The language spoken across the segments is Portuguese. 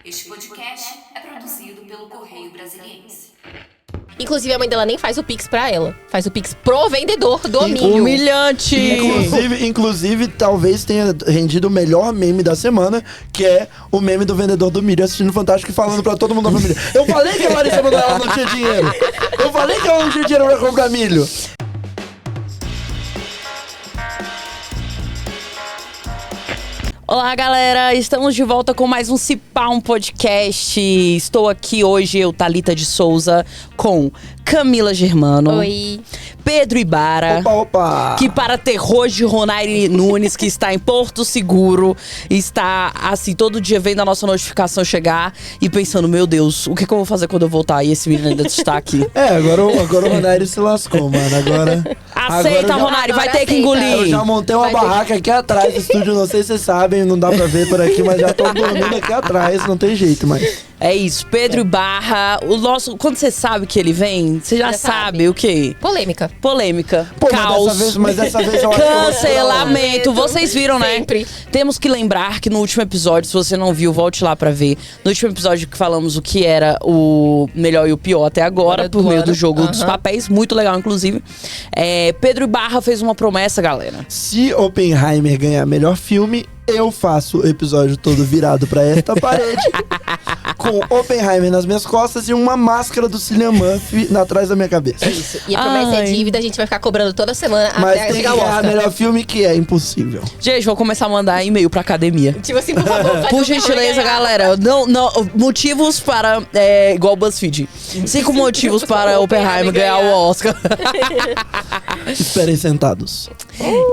Este podcast é produzido pelo Correio Brasiliense. Inclusive, a mãe dela nem faz o Pix pra ela. Faz o Pix pro vendedor do milho. Humilhante! Inclusive, talvez tenha rendido o melhor meme da semana, que é o meme do vendedor do milho assistindo Fantástico e falando pra todo mundo da família. Eu falei que a Larissa Manoela não tinha dinheiro. Eu falei que ela não tinha dinheiro pra comprar milho. Olá, galera! Estamos de volta com mais um Cipá, um podcast. Estou aqui hoje, eu, Thalita de Souza, com Camila Germano. Oi. Pedro Ibarra. Opa! Que para terror de Ronaire Nunes, que está em Porto Seguro, está, assim, todo dia vendo a nossa notificação chegar e pensando, meu Deus, o que eu vou fazer quando eu voltar? E esse menino ainda está aqui. Agora o Ronaire se lascou, mano. Agora Aceita, Ronaire, vai ter que engolir. Eu já montei uma barraca aqui atrás do estúdio, não sei se vocês sabem, não dá pra ver por aqui, mas já tô dormindo aqui atrás, não tem jeito, mas... É isso, Pedro Ibarra, o nosso... Quando você sabe que ele vem, você já sabe o quê? Polêmica. Polêmica, Pô, caos, mas dessa vez eu acho que eu vou cancelamento. Vocês viram, né? Sempre. Temos que lembrar que no último episódio, se você não viu, volte lá pra ver. No último episódio que falamos o que era o melhor e o pior até agora, por meio do jogo dos papéis, muito legal, inclusive. Pedro Ibarra fez uma promessa, galera. Se Oppenheimer ganhar melhor filme, eu faço o episódio todo virado pra esta parede, com Oppenheimer nas minhas costas e uma máscara do Cillian Murphy atrás da minha cabeça. Isso. E a promessa é dívida, a gente vai ficar cobrando toda semana Mas até tem que chegar o ganhar Oscar. melhor filme, que é impossível. Gente, vou começar a mandar e-mail pra academia. Tipo assim, por favor, faz Por o gentileza, ganhar. galera, não, motivos para, igual o BuzzFeed, 5 motivos para Oppenheimer ganhar o Oscar. Esperem sentados.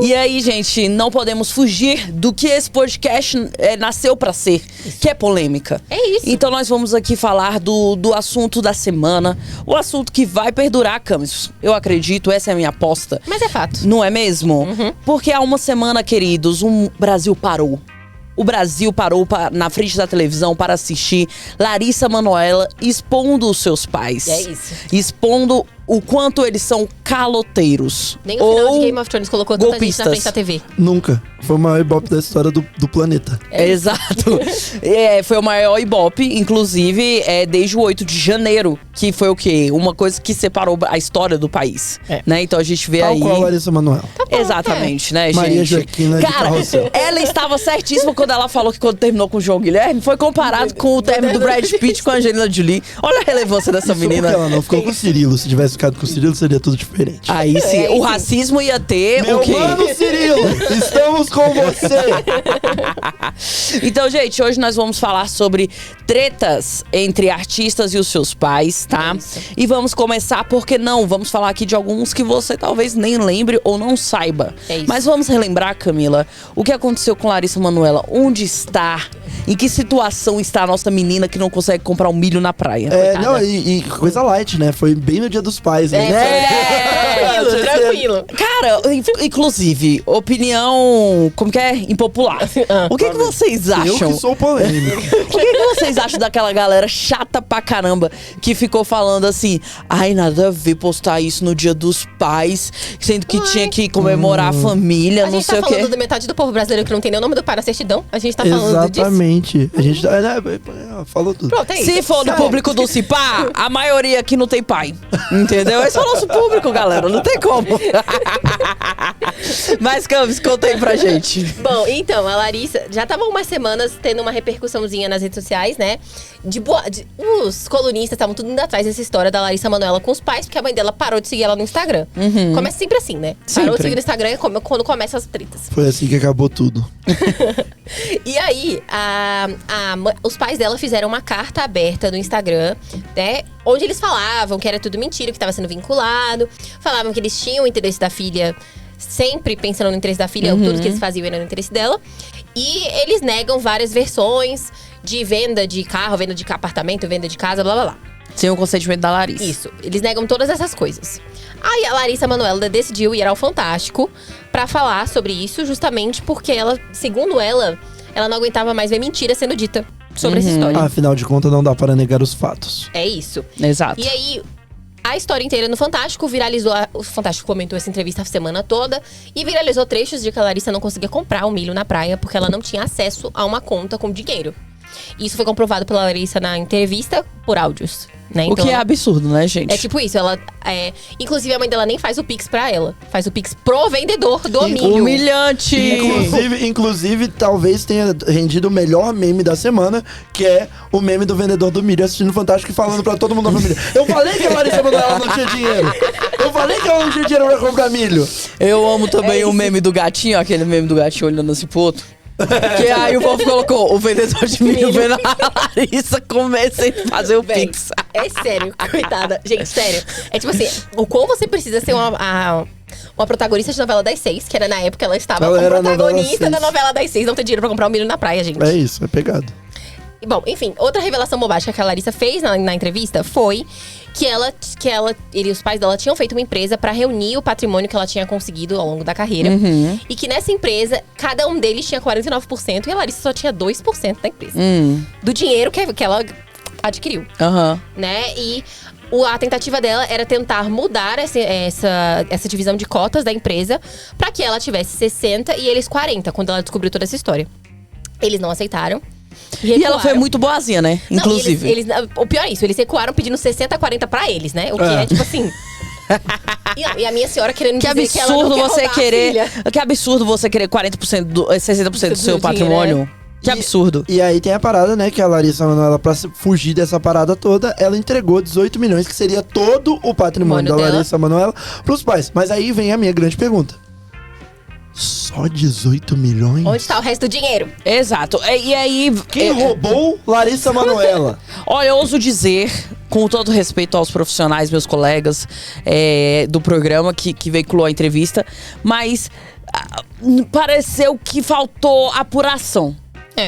E aí, gente, não podemos fugir do que esse podcast nasceu pra ser, que é polêmica. É isso. Então nós vamos aqui falar do assunto da semana, o assunto que vai perdurar, Camis. Eu acredito, essa é a minha aposta. Mas é fato. Não é mesmo? Porque há uma semana, queridos, o Brasil parou. O Brasil parou na frente da televisão para assistir Larissa Manoela expondo os seus pais. É isso. Expondo o quanto eles são caloteiros. Nem o final de ou Game of Thrones colocou tanta gente na golpistas. frente da TV. Nunca. Foi o maior ibope da história do planeta. Exato. Foi o maior Ibope, inclusive, desde o 8 de janeiro, que foi o quê? Uma coisa que separou a história do país. Né? Então a gente vê Tal aí... qual a Larissa Manoela. Exatamente, né, gente? Maria Joaquina de Cara, Carrossel. ela estava certíssima quando ela falou que quando terminou com o João Guilherme, foi comparado com o término do Brad Pitt com a Angelina Jolie. Olha a relevância dessa Porque menina. ela não ficou com o Cirilo. Se tivesse ficado com o Cirilo, seria tudo diferente. Aí sim, o racismo ia ter Meu o quê? mano Cirilo, estamos com você. Então, gente, hoje nós vamos falar sobre tretas entre artistas e os seus pais, tá? Isso. E vamos começar, porque não, vamos falar aqui de alguns que você talvez nem lembre ou não saiba. É isso. Mas vamos relembrar, Camila, o que aconteceu com Larissa Manoela. Onde está? Em que situação está a nossa menina que não consegue comprar um milho na praia? Não, e coisa light, né? Foi bem no Dia dos Pais, né? Tranquilo. Cara, inclusive, opinião, como que é? Impopular. O que vocês Eu acham? que sou polêmico. O que vocês acham daquela galera chata pra caramba que ficou falando assim, ai, nada a ver postar isso no Dia dos Pais, sendo que tinha que comemorar a família, A não gente sei tá o quê. falando da metade do povo brasileiro que não tem nem o nome do pai na certidão. A gente tá falando disso. Exatamente. A gente falou tudo. Pronto, é isso. Se for do público do Cipá, a maioria aqui não tem pai. Entendeu? Esse é o nosso público, galera. Não tem como. Mas, Camis, conta aí pra gente. Bom, então, a Larissa já tava umas semanas tendo uma repercussãozinha nas redes sociais, né? Os colunistas estavam tudo indo atrás dessa história da Larissa Manoela com os pais, porque a mãe dela parou de seguir ela no Instagram. Começa sempre assim, né? Parou de Sempre. seguir no Instagram quando começam as tretas. Foi assim que acabou tudo. E aí, os pais dela fizeram uma carta aberta no Instagram, né? Onde eles falavam que era tudo mentira, que estava sendo vinculado. Falavam que eles tinham o interesse da filha, sempre pensando no interesse da filha, tudo que eles faziam era no interesse dela. E eles negam várias versões de venda de carro, venda de apartamento, venda de casa, blá blá blá. Sem o consentimento da Larissa. Isso, eles negam todas essas coisas. Aí a Larissa Manoela decidiu ir ao Fantástico pra falar sobre isso, justamente porque ela, segundo ela não aguentava mais ver mentira sendo dita sobre essa história. Afinal de contas, não dá para negar os fatos. É isso. Exato. E aí, a história inteira no Fantástico viralizou. O Fantástico comentou essa entrevista a semana toda e viralizou trechos de que a Larissa não conseguia comprar o milho na praia porque ela não tinha acesso a uma conta com dinheiro. Isso foi comprovado pela Larissa na entrevista por áudios. Né? O que é absurdo, né, gente? É tipo isso, inclusive a mãe dela nem faz o Pix pra ela. Faz o Pix pro vendedor do milho. Humilhante! Inclusive, talvez tenha rendido o melhor meme da semana, que é o meme do vendedor do milho assistindo Fantástico e falando pra todo mundo da família. Eu falei que a Larissa Manoela não tinha dinheiro. Eu falei que ela não tinha dinheiro pra comprar milho. Eu amo também o meme do gatinho, aquele meme do gatinho olhando assim pro outro. Que aí o povo colocou o vendedor de milho vendo a Larissa comecei a fazer o Pix. É sério, coitada. Gente, sério. É tipo assim, o quão você precisa ser uma protagonista de novela das 6, que era na época ela estava Ela como era protagonista da novela das 6, não ter dinheiro pra comprar um milho na praia, gente. É isso, é pegado. Bom, enfim, outra revelação bobágica que a Larissa fez na entrevista foi que ele e os pais dela tinham feito uma empresa pra reunir o patrimônio que ela tinha conseguido ao longo da carreira. E que nessa empresa, cada um deles tinha 49% e a Larissa só tinha 2% da empresa. Do dinheiro que ela adquiriu. Né? E a tentativa dela era tentar mudar essa divisão de cotas da empresa pra que ela tivesse 60 e eles 40, quando ela descobriu toda essa história. Eles não aceitaram. E ela foi muito boazinha, né? Não, inclusive. o pior é isso, eles recuaram pedindo 60-40 pra eles, né? O que é tipo assim. E a minha senhora querendo Que dizer que ela não absurdo quer você roubar a querer. filha. Que absurdo você querer 60% do seu patrimônio. Que absurdo. E aí tem a parada, né, que a Larissa Manoela, pra fugir dessa parada toda, ela entregou 18 milhões, que seria todo o patrimônio da Larissa Manoela, pros pais. Mas aí vem a minha grande pergunta. Só 18 milhões? Onde tá o resto do dinheiro? Exato. E aí. Quem roubou Larissa Manoela? Olha, eu ouso dizer, com todo respeito aos profissionais, meus colegas do programa que veiculou a entrevista, mas pareceu que faltou apuração.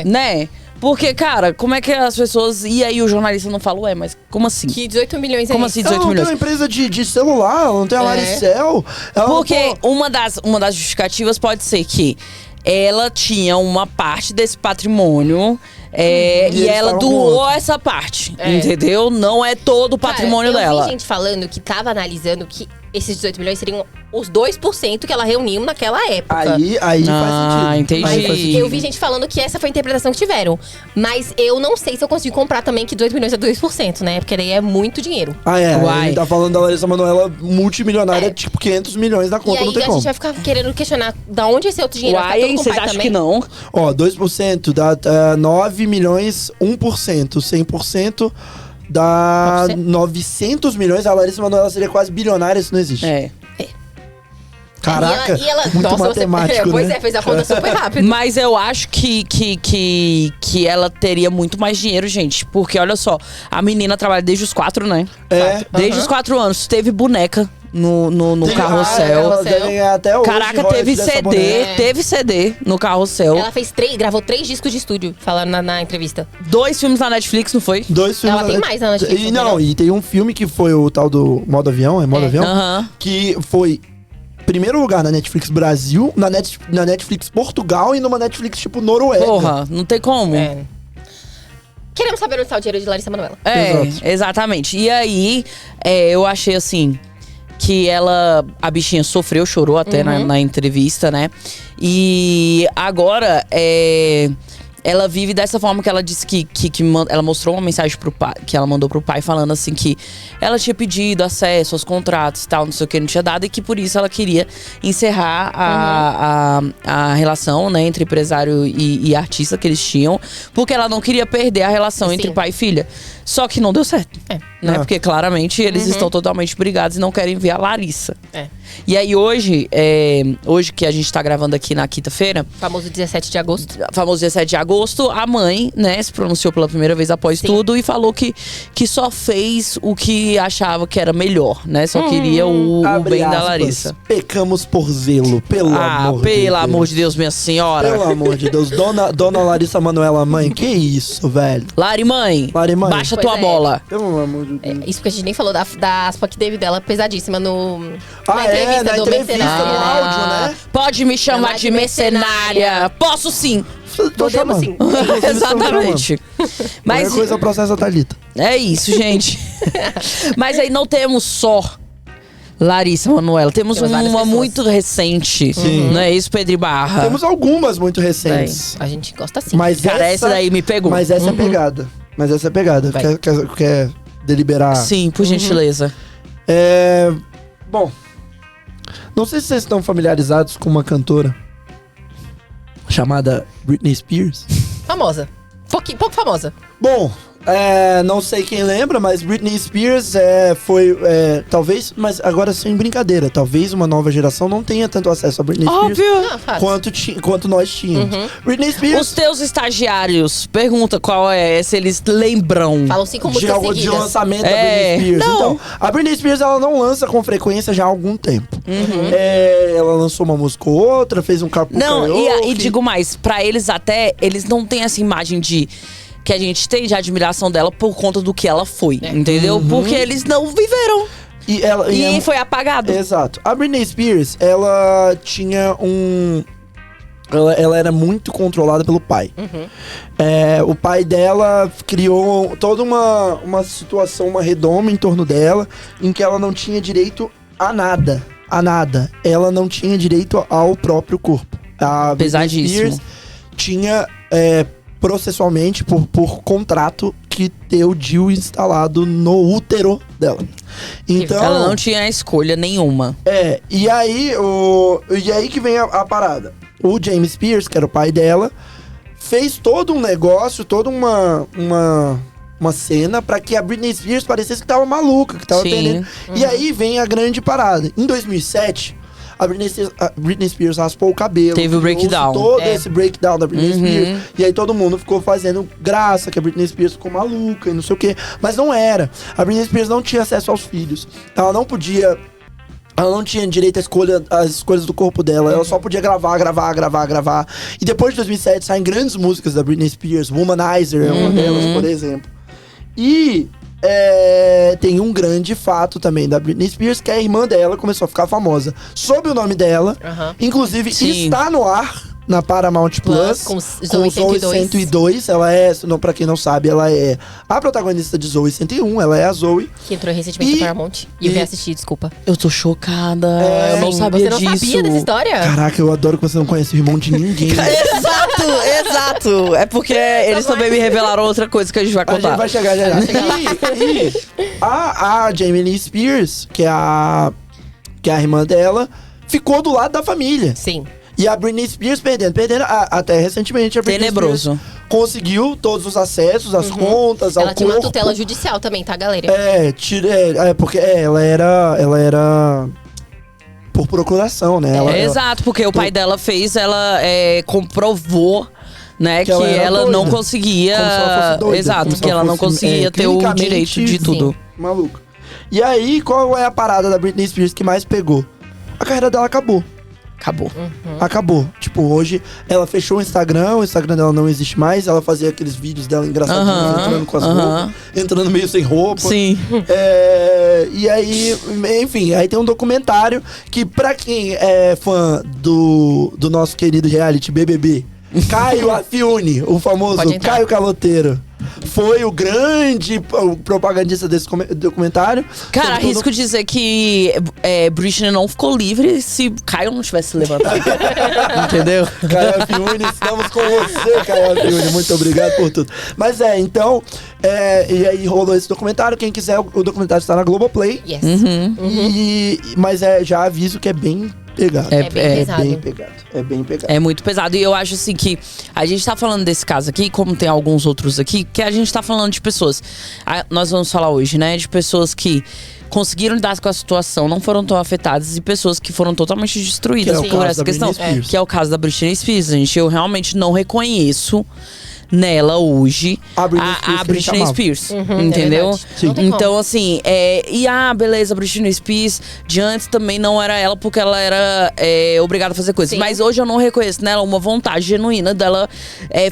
Né? Porque, cara, como é que as pessoas... E aí o jornalista não fala, mas como assim? Que 18 milhões é Como isso? assim 18 ela não milhões? tem uma empresa de celular, ela não tem a Laricel. Ela Porque uma das justificativas pode ser que ela tinha uma parte desse patrimônio e ela doou essa parte, entendeu? Não é todo o patrimônio dela. Eu vi gente falando que tava analisando que esses 18 milhões seriam os 2% que ela reuniu naquela época. Aí faz sentido. Entendi. Aí faz sentido. Eu vi gente falando que essa foi a interpretação que tiveram. Mas eu não sei se eu consigo comprar também que 18 milhões é 2%, né? Porque daí é muito dinheiro. Uai. A gente tá falando da Larissa Manoela multimilionária, tipo 500 milhões na E conta, aí não tem a como. gente vai ficar querendo questionar da onde esse outro dinheiro vai ficar tudo com o Vocês pai acham também? que não? Ó, 2% dá 9 milhões, 1%. 100% dá 900 milhões. A Larissa Manoela seria quase bilionária, isso não existe. Caraca, E ela muito nossa, matemático, pois né? fez a conta super rápido. Mas eu acho que ela teria muito mais dinheiro, gente. Porque, olha só, a menina trabalha desde os 4, né? Desde os 4 anos. Teve boneca no carrossel. Ela deve ganhar até hoje. Caraca, teve CD no carrossel. Ela gravou 3 discos de estúdio, falando na entrevista. 2 filmes na Netflix, não foi? 2 filmes. Ela tem mais na Netflix, E, não não, tem, e tem um filme que foi o tal do Modo Avião, Modo Avião? Que foi primeiro lugar na Netflix Brasil, na Netflix Portugal e numa Netflix tipo Noruega. Porra, não tem como. Queremos saber onde está o dinheiro de Larissa Manoela. Exato. Exatamente. E aí, eu achei assim que a bichinha sofreu, chorou até na entrevista, né? E agora, ela vive dessa forma que ela disse que ela mostrou uma mensagem pro pai, que ela mandou pro pai falando assim que ela tinha pedido acesso aos contratos e tal, não sei o que, não tinha dado, e que por isso ela queria encerrar a relação, né, entre empresário e artista que eles tinham, porque ela não queria perder a relação entre pai e filha. Só que não deu certo, né? Porque claramente eles estão totalmente brigados e não querem ver a Larissa. E aí hoje que a gente tá gravando aqui na quinta-feira, Famoso 17 de agosto. famoso 17 de agosto, a mãe, né, se pronunciou pela primeira vez após tudo e falou que só fez o que achava que era melhor, né? Só queria o Abre bem da aspas, Larissa. Pecamos por zelo, pelo amor de Deus. Pelo amor de Deus, minha senhora. Pelo amor de Deus. Dona Larissa Manoela, mãe, que isso, velho? Lari mãe, baixa Pois tua é. bola. Pelo amor de Deus. Isso porque a gente nem falou da aspa que teve dela pesadíssima na na entrevista do entrevista, mercenário. no áudio, né? Pode me chamar de mercenária. Posso sim. Tô Podemos chamando. sim. Exatamente. Mas Qualquer coisa processa a Thalita. é isso, gente. Mas aí não temos só Larissa Manoela. Temos Temos várias uma pessoas. muito recente. Sim. Não é isso, Pedro Barra? Temos algumas muito recentes. A gente gosta sim. Mas Cara, essa daí me pegou. Mas essa é pegada. Mas essa é pegada. Vai. Quer deliberar? Sim, por gentileza. Bom, não sei se vocês estão familiarizados com uma cantora chamada Britney Spears. Famosa. Pouco famosa. Bom, não sei quem lembra, mas Britney Spears foi, talvez, mas agora sem brincadeira, talvez uma nova geração não tenha tanto acesso a Britney Spears Óbvio. Fato. quanto nós tínhamos. Britney Spears, Os teus estagiários, pergunta qual é, se eles lembram. Falam 5 de, músicas de seguidas. lançamento da É, Britney Spears. não. Então, a Britney Spears ela não lança com frequência já há algum tempo. Ela lançou uma música ou outra, fez um carpool Não, karaoke. e digo mais, pra eles até, eles não têm essa imagem de que a gente tem de admiração dela por conta do que ela foi, entendeu? Porque eles não viveram. E foi apagado. Exato. A Britney Spears, ela tinha ela era muito controlada pelo pai. O pai dela criou toda uma situação, uma redoma em torno dela, em que ela não tinha direito a nada. A nada. Ela não tinha direito ao próprio corpo. A Britney Pesadíssimo. Spears tinha, processualmente, por contrato, que ter o DIU instalado no útero dela. Então, Ela não tinha escolha nenhuma. e aí que vem a parada. O James Spears, que era o pai dela, fez todo um negócio, toda uma cena pra que a Britney Spears parecesse que tava maluca, que tava Sim. perdendo. E aí vem a grande parada. Em 2007, a Britney Spears raspou o cabelo. Teve o criou-se breakdown. Todo esse breakdown da Britney Spears. E aí todo mundo ficou fazendo graça que a Britney Spears ficou maluca e não sei o quê. Mas não era. A Britney Spears não tinha acesso aos filhos. Ela não podia... Ela não tinha direito à escolha, às escolhas do corpo dela. Ela só podia gravar. E depois de 2007 saem grandes músicas da Britney Spears. Womanizer é uma delas, por exemplo. E tem um grande fato também da Britney Spears, que a irmã dela começou a ficar famosa sob o nome dela. Inclusive, Sim. está no ar na Paramount Plus com com Zoe Zoe 102. 102. Ela pra quem não sabe, ela é a protagonista de Zoe 101. Ela é a Zoe. Que entrou recentemente E- no Paramount. E eu e- reassisti, desculpa. Eu tô chocada. Eu não Sim, sabia Você não disso. sabia dessa história? Caraca, eu adoro que você não conhece o irmão de ninguém. Exato. É porque eles também me revelaram outra coisa que a gente vai A gente contar. vai chegar já. E a Jamie Lee Spears, que é a irmã dela, ficou do lado da família. Sim. E a Britney Spears perdendo até recentemente a Britney Tenebroso. Spears conseguiu todos os acessos, as contas, ao Ela tinha uma corpo. tutela judicial também, tá, galera? Porque ela era por procuração, né? Exato, porque o pai dela fez, ela comprovou, né, que ela era ela doida. não conseguia. Como se ela fosse doida, Exato, como se que ela ela não fosse, conseguia ter o clinicamente, direito de sim. tudo. Maluco. E aí, qual é a parada da Britney Spears que mais pegou? A carreira dela acabou. Acabou. Acabou. Tipo, hoje ela fechou o Instagram dela não existe mais. Ela fazia aqueles vídeos dela engraçadinhos, Aham, entrando com as aham. roupas, entrando meio sem roupa. Sim. E aí, enfim, aí tem um documentário que, pra quem é fã do nosso querido reality BBB, Caio Afiuni, o famoso Pode entrar. Caio Caloteiro, foi o grande propagandista desse documentário. Cara, Sobre todo- arrisco dizer que Britney não ficou livre se Caio não tivesse se levantado. Entendeu? Caio Afiuni, estamos com você, Caio Afiuni. Muito obrigado por tudo. Mas então, e aí rolou esse documentário. Quem quiser, o documentário está na Globoplay. Yes. Mas já aviso que é bem pegado. É bem pesado. bem pegado. É bem pegado. É muito pesado. E eu acho assim que a gente tá falando desse caso aqui, como tem alguns outros aqui, que a gente tá falando de pessoas. Nós vamos falar hoje, né? De pessoas que conseguiram lidar com a situação, não foram tão afetadas, e pessoas que foram totalmente destruídas Que é o por caso essa da questão. Britney Spears. Que é o caso da Britney Spears, gente. Eu realmente não reconheço nela hoje A Britney Spears que a gente Britney amava. Spears, é entendeu? verdade. Sim. Não tem como. Então, assim, beleza, a Britney Spears de antes também não era ela, porque ela era obrigada a fazer coisas. Sim. Mas hoje eu não reconheço nela uma vontade genuína dela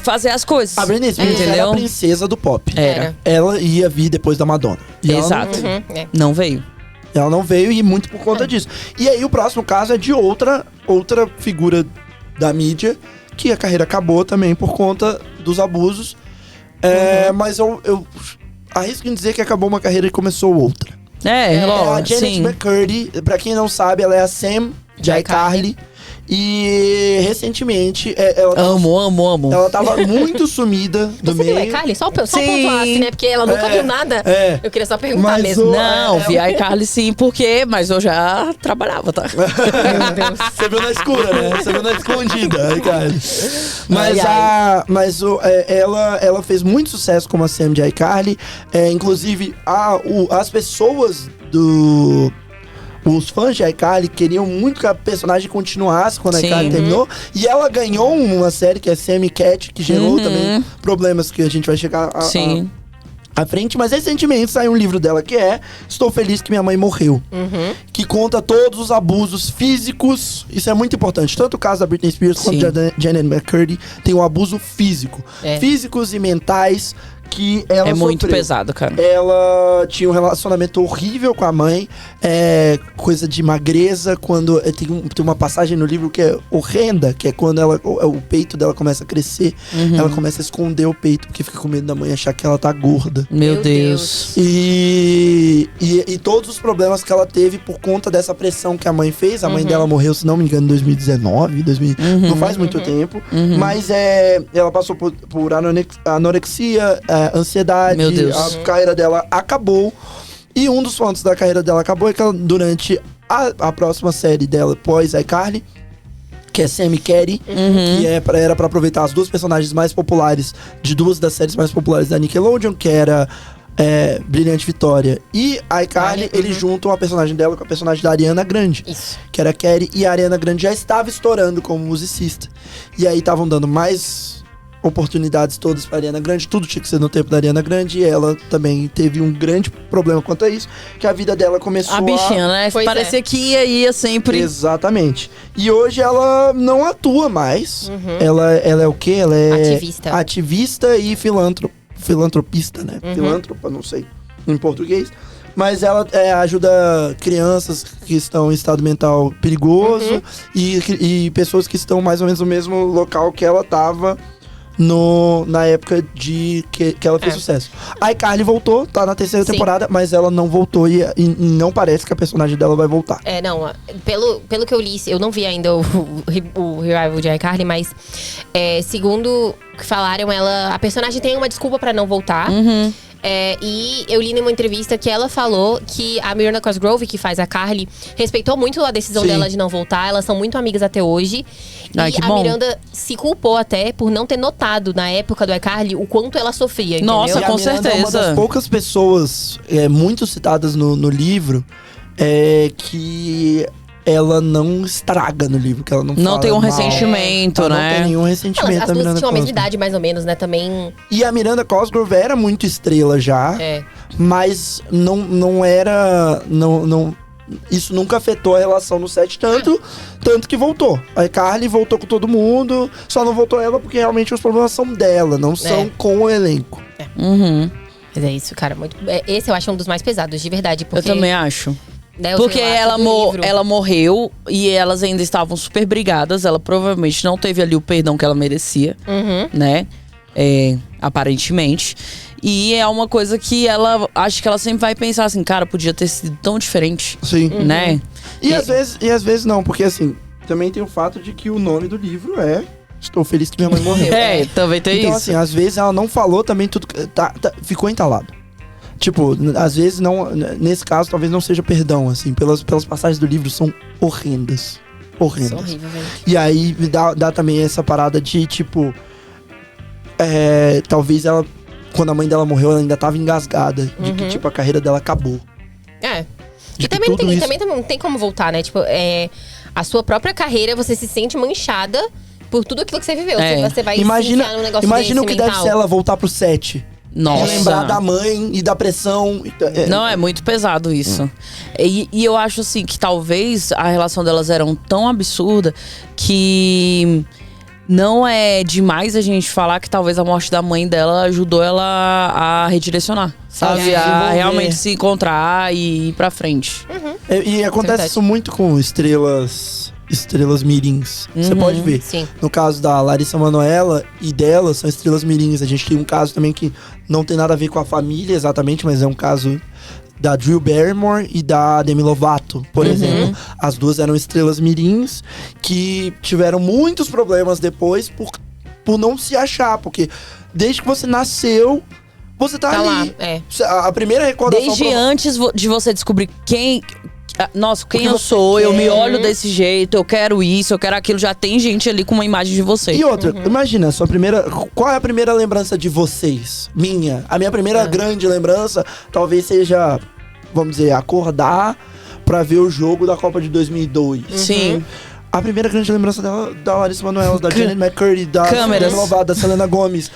fazer as coisas. A Britney Spears era entendeu? a princesa do pop. Era. Ela ia vir depois da Madonna. E ela Exato. Não Não veio. Ela não veio e muito por conta disso. E aí o próximo caso é de outra figura da mídia, que a carreira acabou também por conta dos abusos. Mas eu arrisco em dizer que acabou uma carreira e começou outra. É, A lógico, Janet sim. McCurdy, pra quem não sabe, ela é a Sam de iCarly. E recentemente ela tava, Amo. ela tava muito sumida do Você viu meio. iCarly? Só Sim. pontuar assim, né? Porque ela nunca viu nada. É. Eu queria só perguntar Mas mesmo. Não, vi a iCarly sim, porque... Mas eu já trabalhava, tá? Meu Deus. Você viu na escura, né? Você viu na escondida, iCarly. Mas, Ai, ela fez muito sucesso como a Sam de iCarly. Inclusive, as pessoas os fãs de iCarly queriam muito que a personagem continuasse quando a Sim. iCarly terminou. E ela ganhou uma série que é Sam e Cat, que gerou também problemas que a gente vai chegar Sim. à frente. Mas recentemente saiu um livro dela que é Estou Feliz Que Minha Mãe Morreu. Que conta todos os abusos físicos. Isso é muito importante. Tanto o caso da Britney Spears quanto Sim. da Janet McCurdy tem um abuso físico. Físicos e mentais que ela É muito sofreu. pesado, cara. Ela tinha um relacionamento horrível com a mãe, coisa de magreza, quando tem uma passagem no livro que é horrenda, que é quando o peito dela começa a crescer, ela começa a esconder o peito, porque fica com medo da mãe achar que ela tá gorda. Meu Deus. E todos os problemas que ela teve por conta dessa pressão que a mãe fez. A mãe dela morreu, se não me engano, em 2019, não faz muito tempo. Mas ela passou por anorexia, ansiedade. Meu Deus. A carreira dela acabou. E um dos pontos da carreira dela acabou é que ela, durante a próxima série dela, pós iCarly, que é Sam e Cat, que era pra aproveitar as duas personagens mais populares de duas das séries mais populares da Nickelodeon, que era Brilhante Vitória e iCarly, eles juntam a personagem dela com a personagem da Ariana Grande. Isso. Que era a Carrie, e a Ariana Grande já estava estourando como musicista. E aí estavam dando mais oportunidades todas pra Ariana Grande, tudo tinha que ser no tempo da Ariana Grande, e ela também teve um grande problema quanto a isso, que a vida dela começou A bichinha, né? Pois Parecia que ia sempre. Exatamente. E hoje ela não atua mais. Ela é o quê? Ela é ativista e filantropista, né? Filântropa, não sei em português. Mas ela ajuda crianças que estão em estado mental perigoso e pessoas que estão mais ou menos no mesmo local que ela estava na época que ela fez sucesso. A iCarly voltou, tá na terceira temporada, mas ela não voltou e não parece que a personagem dela vai voltar. Não, pelo que eu li, eu não vi ainda o revival de iCarly, mas segundo o que falaram, a personagem tem uma desculpa pra não voltar. E eu li numa entrevista que ela falou que a Miranda Cosgrove, que faz a Carly, respeitou muito a decisão dela de não voltar. Elas são muito amigas até hoje. Ai, e que a bom. Miranda se culpou até por não ter notado na época do iCarly o quanto ela sofria, entendeu? Nossa, E a com Miranda é uma certeza. das poucas pessoas muito citadas no livro que ela não estraga no livro, que ela não fala tem um mal. ressentimento, Ela né? Não tem nenhum ressentimento. As a duas Miranda tinham a mesma Cosgrove. idade, mais ou menos, né? Também. E a Miranda Cosgrove era muito estrela já, mas não era. Isso nunca afetou a relação no set, tanto que voltou. A iCarly voltou com todo mundo, só não voltou ela porque realmente os problemas são dela, não são com o elenco. Mas é isso, cara. Esse eu acho um dos mais pesados, de verdade. Porque, Eu também acho. né, o Porque relato do livro. ela morreu e elas ainda estavam super brigadas. Ela provavelmente não teve ali o perdão que ela merecia, né? Aparentemente. E é uma coisa que acho que ela sempre vai pensar assim, cara, podia ter sido tão diferente, Sim. né? E às vezes não, porque assim, também tem o fato de que o nome do livro é Estou Feliz Que Minha Mãe Morreu. Também tem Então, isso. assim, às vezes ela não falou também tudo. Ficou entalado. Tipo, às vezes não. Nesse caso, talvez não seja perdão, assim. Pelas passagens do livro são horrendas. Isso é horrível, velho. E aí dá também essa parada de, tipo. Talvez ela. Quando a mãe dela morreu, ela ainda tava engasgada. De que, tipo, a carreira dela acabou. E também não tem como voltar, né? Tipo, a sua própria carreira, você se sente manchada por tudo aquilo que você viveu. Você vai se enfiar num negócio imagina o que desse deve mental. ser ela voltar pro set. Nossa. Lembrar da mãe e da pressão. Não, é muito pesado isso. E eu acho assim que talvez a relação delas era tão absurda que não é demais a gente falar que talvez a morte da mãe dela ajudou ela a redirecionar, sabe? A desenvolver. realmente se encontrar e ir pra frente. E acontece verdade. isso muito com estrelas estrelas mirins. Você pode ver. Sim. No caso da Larissa Manoela e dela, são estrelas mirins. A gente tem um caso também que não tem nada a ver com a família exatamente, mas é um caso da Drew Barrymore e da Demi Lovato, por exemplo. As duas eram estrelas mirins que tiveram muitos problemas depois por não se achar, porque desde que você nasceu, você tá ali. Lá, é. A primeira recordação... Desde antes de você descobrir quem que eu você sou, quer. eu me olho desse jeito, eu quero isso, eu quero aquilo, já tem gente ali com uma imagem de você. E outra, imagina, qual é a primeira lembrança de vocês? Minha. A minha primeira grande lembrança talvez seja, vamos dizer, acordar pra ver o jogo da Copa de 2002. Sim. A primeira grande lembrança dela, da Larissa Manoela, da Janet McCurdy, da Câmeras. Demi Lovato, da Selena Gomez,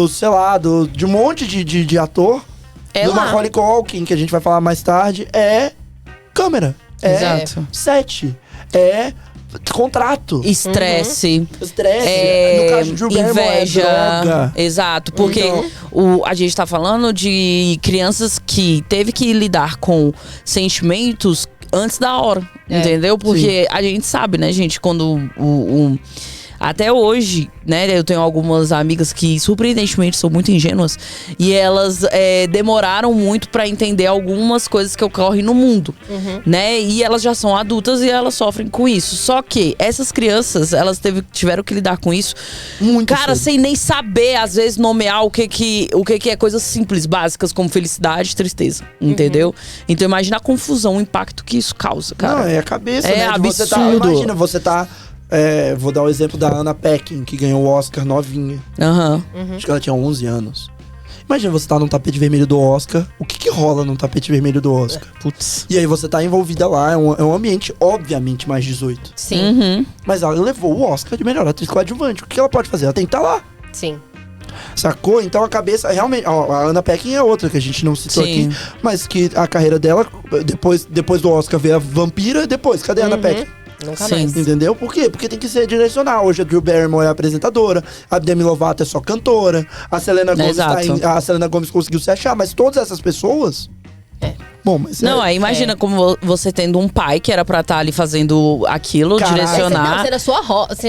sei lá, de um monte de ator. É do lá. Macaulay Culkin, que a gente vai falar mais tarde, é câmera. É Exato. set. É contrato. Estresse. Estresse. No caso de Drew Barrymore, Inveja. é droga. Exato, porque Então. a gente tá falando de crianças que teve que lidar com sentimentos antes da hora, entendeu? Porque a gente sabe, né, gente, quando até hoje, né, eu tenho algumas amigas que surpreendentemente são muito ingênuas e elas demoraram muito pra entender algumas coisas que ocorrem no mundo, né? E elas já são adultas e elas sofrem com isso. Só que essas crianças, elas tiveram que lidar com isso, Muito cara, cedo. sem nem saber, às vezes, nomear o que é coisas simples, básicas, como felicidade e tristeza, entendeu? Então imagina a confusão, o impacto que isso causa, cara. Não, é a cabeça, É né? de você tá, absurdo. imagina, você tá... vou dar o exemplo da Anna Paquin, que ganhou o Oscar novinha. Aham. Acho que ela tinha 11 anos. Imagina você tá no tapete vermelho do Oscar. O que rola no tapete vermelho do Oscar? Putz. E aí você tá envolvida lá. É um ambiente, obviamente, mais 18. Sim, Uhum. Mas ela levou o Oscar de melhor atriz coadjuvante. O que ela pode fazer? Ela tem que estar lá. sim. Sacou? Então a cabeça, realmente... Ó, a Anna Paquin é outra que a gente não citou Sim. aqui. Mas que a carreira dela, depois do Oscar, veio a Vampira. Depois, cadê a Anna Paquin? Nunca Sim. mais. Entendeu? Por quê? Porque tem que ser direcional. Hoje a Drew Barrymore é apresentadora, a Demi Lovato é só cantora, a Selena Gomez, Exato. a Selena Gomez conseguiu se achar, mas todas essas pessoas... Bom, mas... Não, aí imagina como você tendo um pai que era pra estar ali fazendo aquilo, Caraca. direcionar. Sendo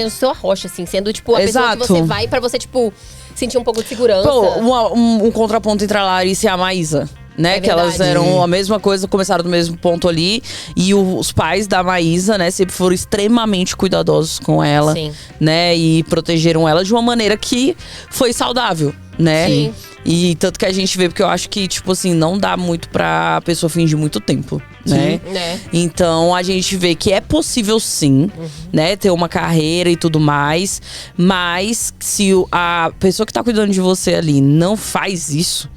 a sua rocha, assim. Sendo, tipo, a Exato. pessoa que você vai pra você, tipo, sentir um pouco de segurança. Pô, um contraponto entre a Larissa e a Maísa. Né, É que elas verdade. eram a mesma coisa, começaram do mesmo ponto ali. E os pais da Maísa, né, sempre foram extremamente cuidadosos com ela. Sim. Né, e protegeram ela de uma maneira que foi saudável, né? Sim. E tanto que a gente vê, porque eu acho que, tipo assim, não dá muito pra pessoa fingir muito tempo, né? Né? Então a gente vê que é possível sim, né, ter uma carreira e tudo mais, mas se a pessoa que tá cuidando de você ali não faz isso,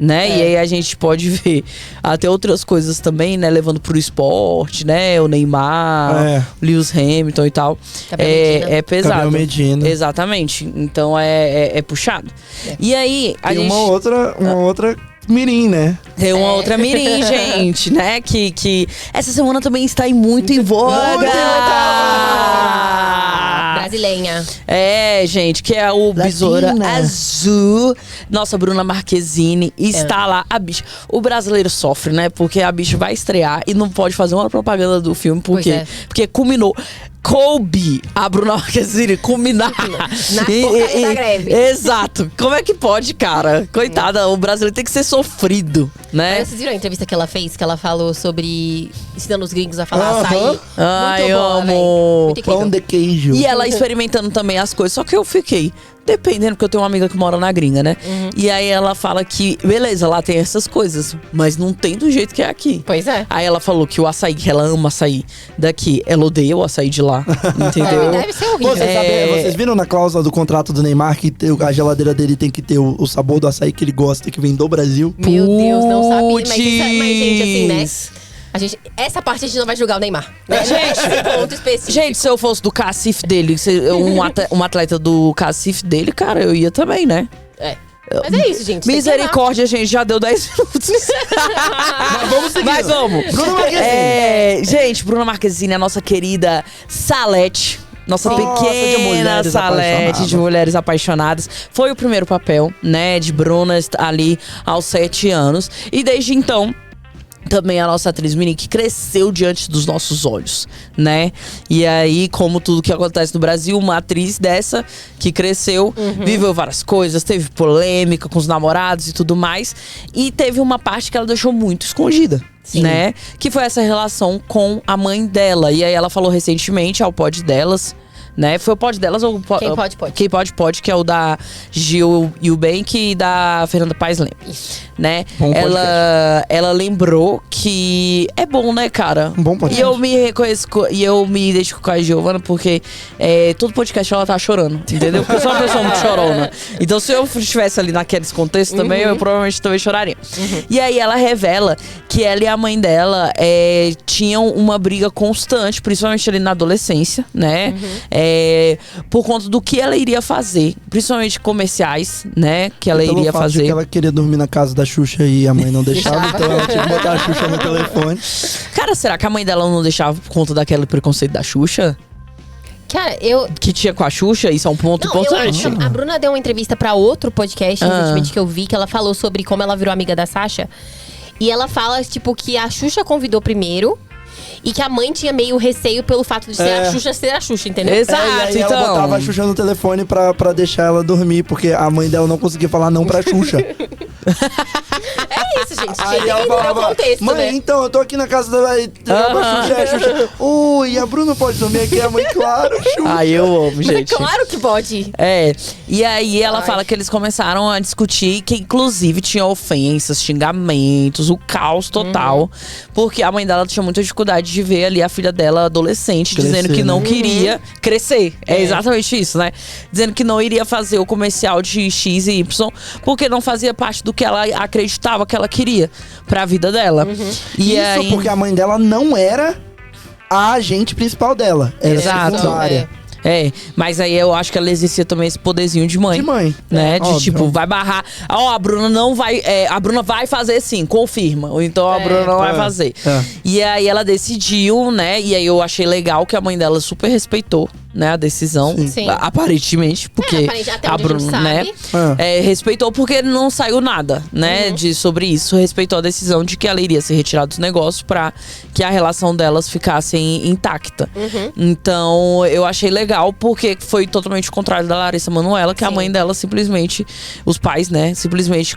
né? E aí a gente pode ver até outras coisas também, né? Levando pro esporte, né? O Neymar, o Lewis Hamilton e tal. Gabriel Medina. É pesado. Gabriel Medina. Exatamente. Então é puxado. E aí, a Tem gente uma outra mirim, né? tem uma outra mirim, gente, né? Que essa semana também está muito em voga. Brasileira. É, gente, que é o Latina. Besoura Azul. Nossa, Bruna Marquezine está lá. A bicha. O brasileiro sofre, né? Porque a bicha vai estrear e não pode fazer uma propaganda do filme. Por Pois quê? é. Porque coube a Bruna Marquezine culminar. Na porcaria da greve. Exato. Como é que pode, cara? Coitada, o brasileiro tem que ser sofrido, né? Mas vocês viram a entrevista que ela fez? Que ela falou sobre ensinando os gringos a falar açaí? Ai, Muito boa, amo. véi. Muito incrível. Pão de queijo. E ela experimentando também as coisas. Só que eu fiquei, dependendo, porque eu tenho uma amiga que mora na gringa, né? E aí ela fala que, beleza, lá tem essas coisas, mas não tem do jeito que é aqui. Pois é. Aí ela falou que o açaí, que ela ama açaí daqui, ela odeia o açaí de lá. Entendeu? Deve ser horrível. Vocês viram na cláusula do contrato do Neymar que a geladeira dele tem que ter o sabor do açaí que ele gosta, que vem do Brasil? Meu Deus, não sabia. Mas, gente, assim, né? Putz. Essa parte a gente não vai julgar o Neymar. Né? Gente, Esse ponto específico. Gente, se eu fosse do cacife dele, um atleta do cacife dele, cara, eu ia também, né? É. Mas é isso, gente. Misericórdia, gente, já deu 10 minutos. Mas vamos seguir. Mas vamos. Bruna Marquezine. Gente, Bruna Marquezine, a nossa querida Salete. Nossa Nossa, de pequena mulheres Salete apaixonadas. de Mulheres Apaixonadas. Foi o primeiro papel, né, de Bruna ali aos 7 anos. E desde então também a nossa atriz Mini, que cresceu diante dos nossos olhos, né? E aí, como tudo que acontece no Brasil, uma atriz dessa que cresceu, viveu várias coisas, teve polêmica com os namorados e tudo mais. E teve uma parte que ela deixou muito escondida. Sim. Né? Que foi essa relação com a mãe dela. E aí ela falou recentemente ao pod delas, né? Foi o pod delas ou Quem pode, pode. Quem pode, que é o da Gil Eubank e da Fernanda Paes Leme. Né? Bom Ela lembrou que é bom, né, cara? Um bom podcast. E eu me reconheço e eu me identifico com a Giovana porque todo podcast ela tá chorando, entendeu? Porque eu sou uma pessoa muito chorona. Então se eu estivesse ali naqueles contextos também, eu provavelmente também choraria. E aí ela revela que ela e a mãe dela tinham uma briga constante, principalmente ali na adolescência, né? Por conta do que ela iria fazer, principalmente comerciais, né? Que ela Pelo iria fato de fazer. que ela queria dormir na casa da Xuxa e a mãe não deixava, então ela tinha que botar a Xuxa no telefone. Cara, será que a mãe dela não deixava por conta daquele preconceito da Xuxa? Cara, eu... Que tinha com a Xuxa? Isso é um ponto Não, eu importante. acho, a Bruna deu uma entrevista pra outro podcast recentemente que eu vi, que ela falou sobre como ela virou amiga da Sasha. E ela fala, tipo, que a Xuxa convidou primeiro e que a mãe tinha meio receio pelo fato de ser a Xuxa, entendeu? Exato. E aí então. ela botava a Xuxa no telefone pra deixar ela dormir, porque a mãe dela não conseguia falar não pra Xuxa. É isso, gente. Aí Tem que ela entender o falava, contexto, mãe, né? então, eu tô aqui na casa da Xuxa, a Xuxa. Ui, a Bruna pode dormir aqui, a mãe, claro, Xuxa. Ai, eu amo, gente. Claro que pode. E aí ela fala que eles começaram a discutir, que inclusive tinha ofensas, xingamentos, o caos total. Porque a mãe dela tinha muita dificuldade de ver ali a filha dela adolescente, Crescer, dizendo que não né? queria crescer. É exatamente isso, né? Dizendo que não iria fazer o comercial de X e Y, porque não fazia parte do que ela acreditava que ela queria pra vida dela. E Isso aí... porque a mãe dela não era a agente principal dela. Era Exato. secundária. Mas aí eu acho que ela exercia também esse poderzinho de mãe. De mãe. Né? De Óbvio. tipo, vai barrar. A Bruna não vai. A Bruna vai fazer sim, confirma. Ou então a Bruna não vai fazer. E aí ela decidiu, né? E aí eu achei legal que a mãe dela super respeitou, né, a decisão. Sim. Aparentemente, porque aparentemente, até a onde a gente Bruna, né? sabe. Respeitou porque não saiu nada, né, sobre isso. Respeitou a decisão de que ela iria se retirar dos negócios pra que a relação delas ficasse intacta. Então, eu achei legal porque foi totalmente o contrário da Larissa Manoela, que a mãe dela simplesmente, os pais, né, simplesmente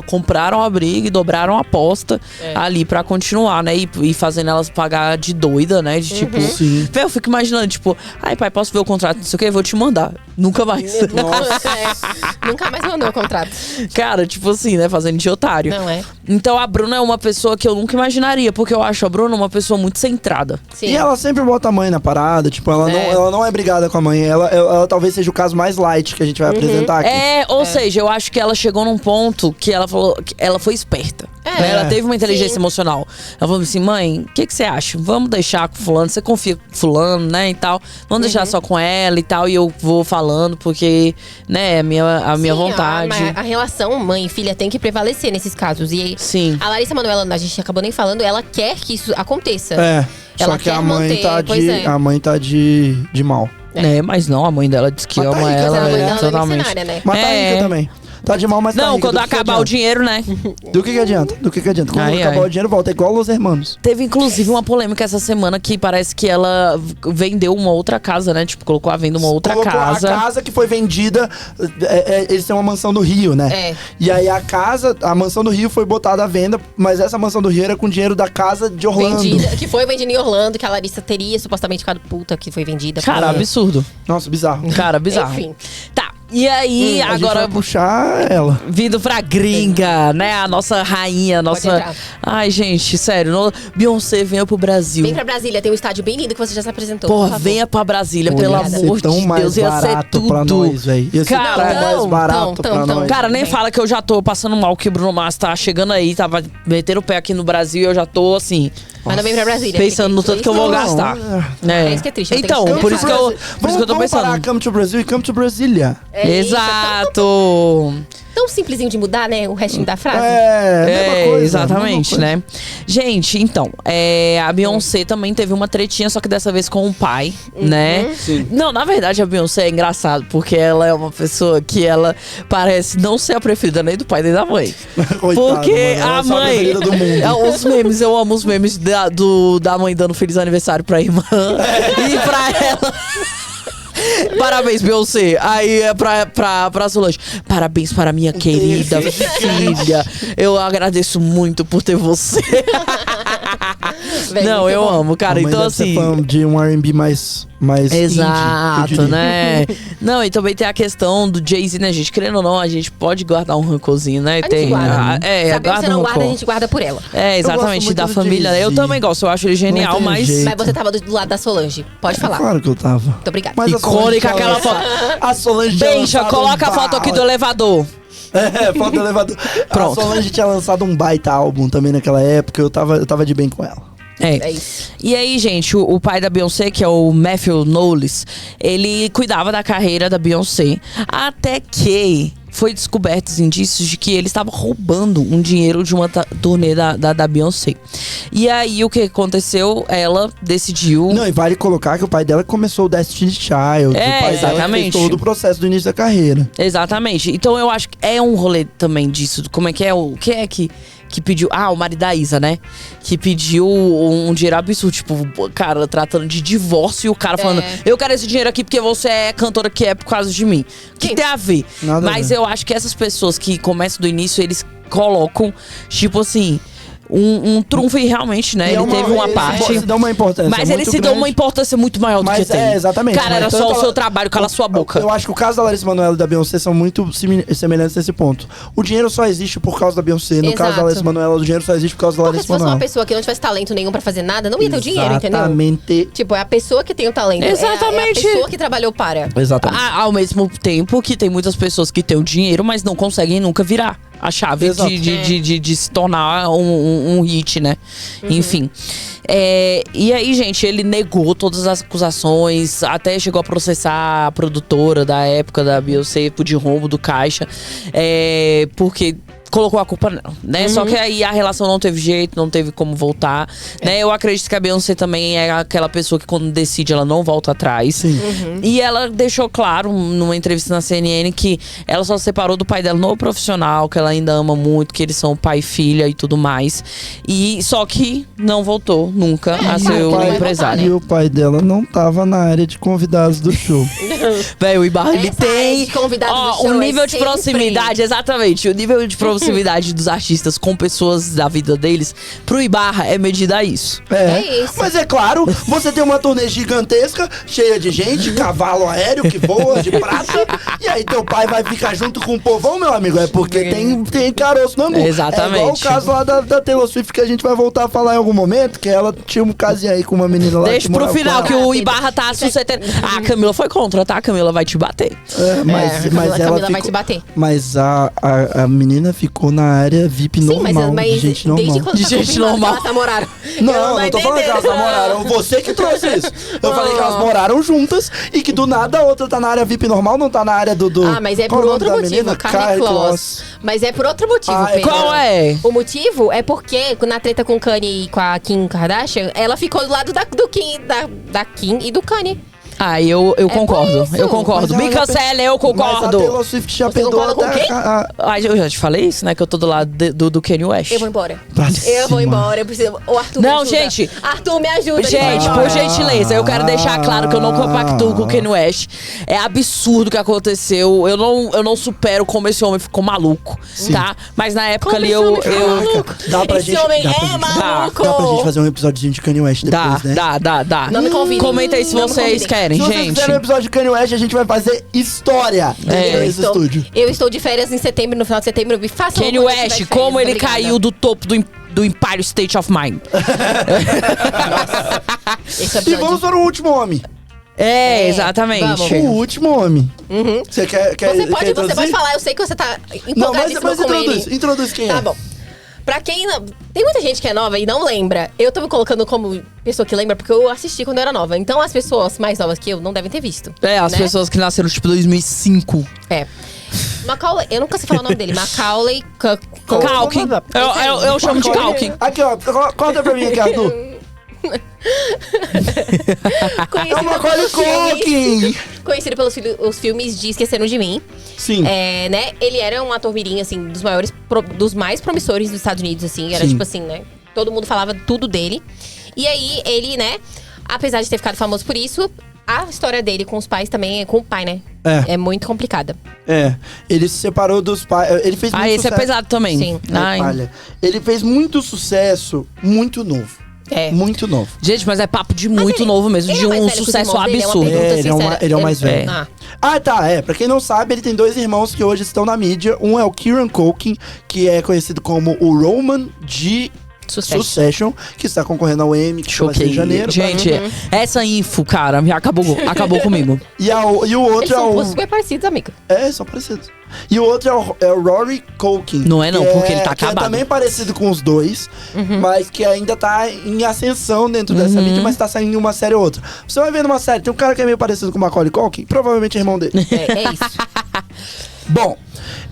compraram a briga e dobraram a aposta ali pra continuar, né, e fazendo elas pagar de doida, né, de tipo... Sim. Eu fico imaginando, tipo, ai pai, posso ver o contrato, não sei o que, vou te mandar. Nunca mais. Nunca mais mandou o contrato. Cara, tipo assim, né, fazendo de otário. Não é? Então a Bruna é uma pessoa que eu nunca imaginaria, porque eu acho a Bruna uma pessoa muito centrada. Sim. E ela sempre bota a mãe na parada, tipo, ela não é brigada com a mãe. Ela talvez seja o caso mais light que a gente vai apresentar aqui. Ou seja, eu acho que ela chegou num ponto que ela falou que ela foi esperta. Né? Ela teve uma inteligência emocional. Ela falou assim, mãe, o que você acha? Vamos deixar com fulano, você confia com fulano, né, e tal. Vamos deixar só com ela e tal, e eu vou falando, porque, né, a minha vontade. A relação mãe e filha tem que prevalecer nesses casos. E Sim. a Larissa Manoela, a gente acabou nem falando, ela quer que isso aconteça. Só Ela que quer a mãe manter, tá pois é. a mãe tá de mal. Mas não, a mãe dela disse que Mas tá ama rica ela, Mas a mãe dela não é totalmente. mercenária, né? Mas tá rica também. Tá de mal, mas tá Não, rica. quando acabar o dinheiro, né? Do que adianta? Do que adianta? Quando Ai, acabar ai. o dinheiro, volta igual os irmãos. Teve inclusive uma polêmica essa semana que parece que ela vendeu uma outra casa, né? Tipo, colocou a venda uma outra Colocou casa. a casa que foi vendida, eles têm uma mansão no Rio, né? E aí a mansão do Rio foi botada à venda, mas essa mansão do Rio era com dinheiro da casa de Orlando. Que foi vendida em Orlando, que a Larissa teria supostamente ficado puta que foi vendida. Cara, absurdo. Nossa, bizarro. Cara, bizarro. Enfim. Tá. E aí, A gente agora vai puxar ela. vindo pra gringa, né? A nossa rainha, Pode nossa. entrar. Ai, gente, sério. Beyoncé, venha pro Brasil. Vem pra Brasília, tem um estádio bem lindo que você já se apresentou. Porra, por favor. venha pra Brasília, Pô, pelo ia amor ser tão de mais Deus. Ia ser barato tudo. pra nós, velho. Ia ser Cara, tão mais barato pra nós. Cara, nem fala que eu já tô passando mal, que o Bruno Mars tá chegando aí, tava metendo o pé aqui no Brasil e eu já tô assim, Mas não vem pra Brasília. pensando no tanto que eu vou Não, gastar. É isso que é triste, eu tenho Então, que por isso que eu tô Vamos pensando. parar Come to Brasil e Come to Brasília. É isso, Exato. tão simplesinho de mudar, né? O restinho da frase. Mesma coisa, exatamente, mesma né? Gente, então, a Beyoncé também teve uma tretinha, só que dessa vez com o pai, né? Sim. Não, na verdade, a Beyoncé é engraçado, porque ela é uma pessoa que ela parece não ser a preferida nem do pai nem da mãe. Coitado, Porque mano, ela a só mãe. preferida do mundo. Os memes, eu amo os memes da mãe dando feliz aniversário pra irmã. E pra ela. Parabéns, Beyoncé. Aí é pra Solange. Parabéns para minha querida filha. Eu agradeço muito por ter você. Velho, Não, muito eu bom. amo, cara. A mãe Então, deve ser assim. fã de um R&B mais indie, eu Exato, diria. né? Não, e também tem a questão do Jay-Z, né, gente? Querendo ou não, a gente pode guardar um rancorzinho, né? A gente guarda. Se a guarda Beyoncé não um guarda, a rancor. gente guarda por ela. É, exatamente, muito da do família. Jay-Z. Eu também gosto, eu acho ele genial, Não tem mas. jeito. Mas você tava do lado da Solange. Pode falar. Claro que eu tava. Muito obrigada. Mas a Solange Icônica tinha aquela lançado- foto. A Solange tinha Benja, lançado coloca a foto aqui do elevador. foto do elevador. Pronto. A Solange tinha lançado um baita álbum também naquela época. Eu tava de bem com ela. É isso. E aí, gente, o pai da Beyoncé, que é o Matthew Knowles, ele cuidava da carreira da Beyoncé. Até que foi descoberto os indícios de que ele estava roubando um dinheiro de uma turnê da Beyoncé. E aí, o que aconteceu? Ela decidiu... Não, e vale colocar que o pai dela começou o Destiny Child. É, o pai dela exatamente. fez todo o processo do início da carreira. Exatamente. Então, eu acho que é um rolê também disso. Como é que é? O que é que pediu... Ah, o marido da Isa, né? Que pediu um dinheiro absurdo. Tipo, cara, tratando de divórcio e o cara falando... Eu quero esse dinheiro aqui porque você é cantora que é por causa de mim. O que Gente, tem a ver? nada a Mas ver. eu acho que essas pessoas que começam do início, eles colocam, tipo assim... Um trunfo e realmente, né? E Ele teve uma ele parte... se dá uma importância Mas ele muito se deu grande. uma importância muito maior do Mas que tem. exatamente. Cara, Mas era tanto só o ela- seu trabalho, cala sua boca. Eu acho que o caso da Larissa Manoela e da Beyoncé são muito semelhantes nesse ponto. O dinheiro só existe por causa da Beyoncé. No caso da Exato. Larissa Manoela, o dinheiro só existe por causa da Porque Larissa se fosse uma Manoela. pessoa que não tivesse talento nenhum pra fazer nada, não ia ter o dinheiro, entendeu? Exatamente. Tipo, é a pessoa que tem o talento. Exatamente. É a pessoa que trabalhou para. Exatamente. Ao mesmo tempo que tem muitas pessoas que têm o dinheiro, mas não conseguem nunca virar a chave Exato. de se tornar um hit, né? Enfim. E aí, gente, ele negou todas as acusações, até chegou a processar a produtora da época da Beyoncé de roubo do caixa, porque colocou a culpa nela, né? Só que aí a relação não teve jeito, não teve como voltar, né? Eu acredito que a Beyoncé também é aquela pessoa que quando decide, ela não volta atrás. Sim. E ela deixou claro numa entrevista na CNN que ela só se separou do pai dela no profissional, que ela ainda ama muito, que eles são pai e filha e tudo mais. E só que não voltou nunca a ser o o pai- empresário. E o pai dela não tava na área de convidados do show. Velho, o Ibarra, ele Essa área tem de convidados do ó, show o é nível de sempre- proximidade, exatamente. O nível de proximidade dos artistas com pessoas da vida deles, pro Ibarra é medida a isso. É isso. Mas é claro, você tem uma turnê gigantesca, cheia de gente, cavalo aéreo que voa de prata, e aí teu pai vai ficar junto com o povão, meu amigo. É porque tem caroço no angu. Exatamente. É igual o caso lá da Taylor Swift, que a gente vai voltar a falar em algum momento, que ela tinha um casinho aí com uma menina lá. Deixa que pro morava final, com que ela. o Ibarra tá suscitando. A Camila foi contra, tá? A Camila vai te bater. Mas Camila ela vai ficou, te bater. Mas a menina ficou na área VIP Sim, normal, mas de gente normal. desde quando De tá gente confirmado normal. que elas namoraram? Não tô falando que elas namoraram. Você que trouxe isso. Eu falei que elas moraram juntas e que do nada a outra tá na área VIP normal, não tá na área do... Ah, mas é Qual por o nome outro da motivo, menina? Carly Kloss. Mas é por outro motivo, Ah, Pedro. Qual é? O motivo é porque na treta com o Kanye e com a Kim Kardashian, ela ficou do lado do Kim, da Kim e do Kanye. Ah, eu concordo. isso. Eu concordo. Mas Me ela já cancela, eu Mas a concordo. Taylor Swift já Você perdoou concorda com até quem? Ah, eu já te falei isso, né? Que eu tô do lado do Kanye West. Eu vou embora. Pra Eu vou cima. embora. Eu preciso. O Arthur me Não, ajuda. gente. Arthur, me ajuda. Gente, ele por vai embora. gentileza, eu quero deixar claro que eu não compactuo com o Kanye West. É absurdo o que aconteceu. Eu não supero como esse homem ficou maluco, tá? Mas na época Como ali esse homem ficou eu maluco? Dá pra Esse gente, homem dá pra é gente- maluco. Dá pra gente fazer um episódio de Kanye West depois, né? dá. Não me convidem. Comenta aí se Não me vocês convidem. querem, Se vocês gente. fizerem um episódio de Kanye West, a gente vai fazer história dentro desse estúdio. Eu estou de férias em setembro, no final de setembro. Me façam Kanye quando eu tiver West, de férias. como ele Obrigada. caiu do topo do Empire State of Mind. Esse E episódio. vamos para o último homem. Exatamente. vamos. O último homem. Você quer Você pode introduzir? falar, eu sei que você tá Não, mas empolgadíssimo com introduz. ele. Introduz quem Tá é. bom. Pra quem não... Tem muita gente que é nova e não lembra. Eu tô me colocando como pessoa que lembra porque eu assisti quando eu era nova. Então as pessoas mais novas que eu não devem ter visto. As né? pessoas que nasceram tipo 2005. É. Macaulay, eu nunca sei falar o nome dele. Macaulay Culkin. Eu chamo de Culkin. Aqui, ó. Corta pra mim aqui, Arthur. É o Macaulay Culkin. Conhecido pelos os filmes de Esqueceram de Mim. Sim. Né? Ele era um ator mirim, assim, dos mais promissores dos Estados Unidos, assim. Era Sim. tipo assim, né? Todo mundo falava tudo dele. E aí, ele, né? Apesar de ter ficado famoso por isso, a história dele com os pais também, com o pai, né? É muito complicada. Ele se separou dos pais. Ele fez muito Esse sucesso. é pesado também. Sim. Ai. Olha, ele fez muito sucesso, muito novo. Muito novo. Gente, mas é papo de muito ele- novo mesmo, ele de é mais um velho que os sucesso irmãos dele? É uma absurdo. pergunta Ele é sincera. ele é o mais velho. Ah. Pra quem não sabe, ele tem 2 irmãos que hoje estão na mídia. Um é o Kieran Culkin, que é conhecido como o Roman de Succession, que está concorrendo ao Emmy, que vai ser Choquei. em janeiro. Gente, essa info, cara, acabou comigo. E o Eles outro é são o... super parecidos, amigo. São parecidos. E o outro é o Rory Culkin. Não é não, que porque ele tá que é acabado. também parecido com os dois, mas que ainda tá em ascensão dentro dessa mídia, mas tá saindo em uma série ou outra. Você vai ver numa série, tem um cara que é meio parecido com o Macaulay Culkin, provavelmente é irmão dele. É isso. Bom,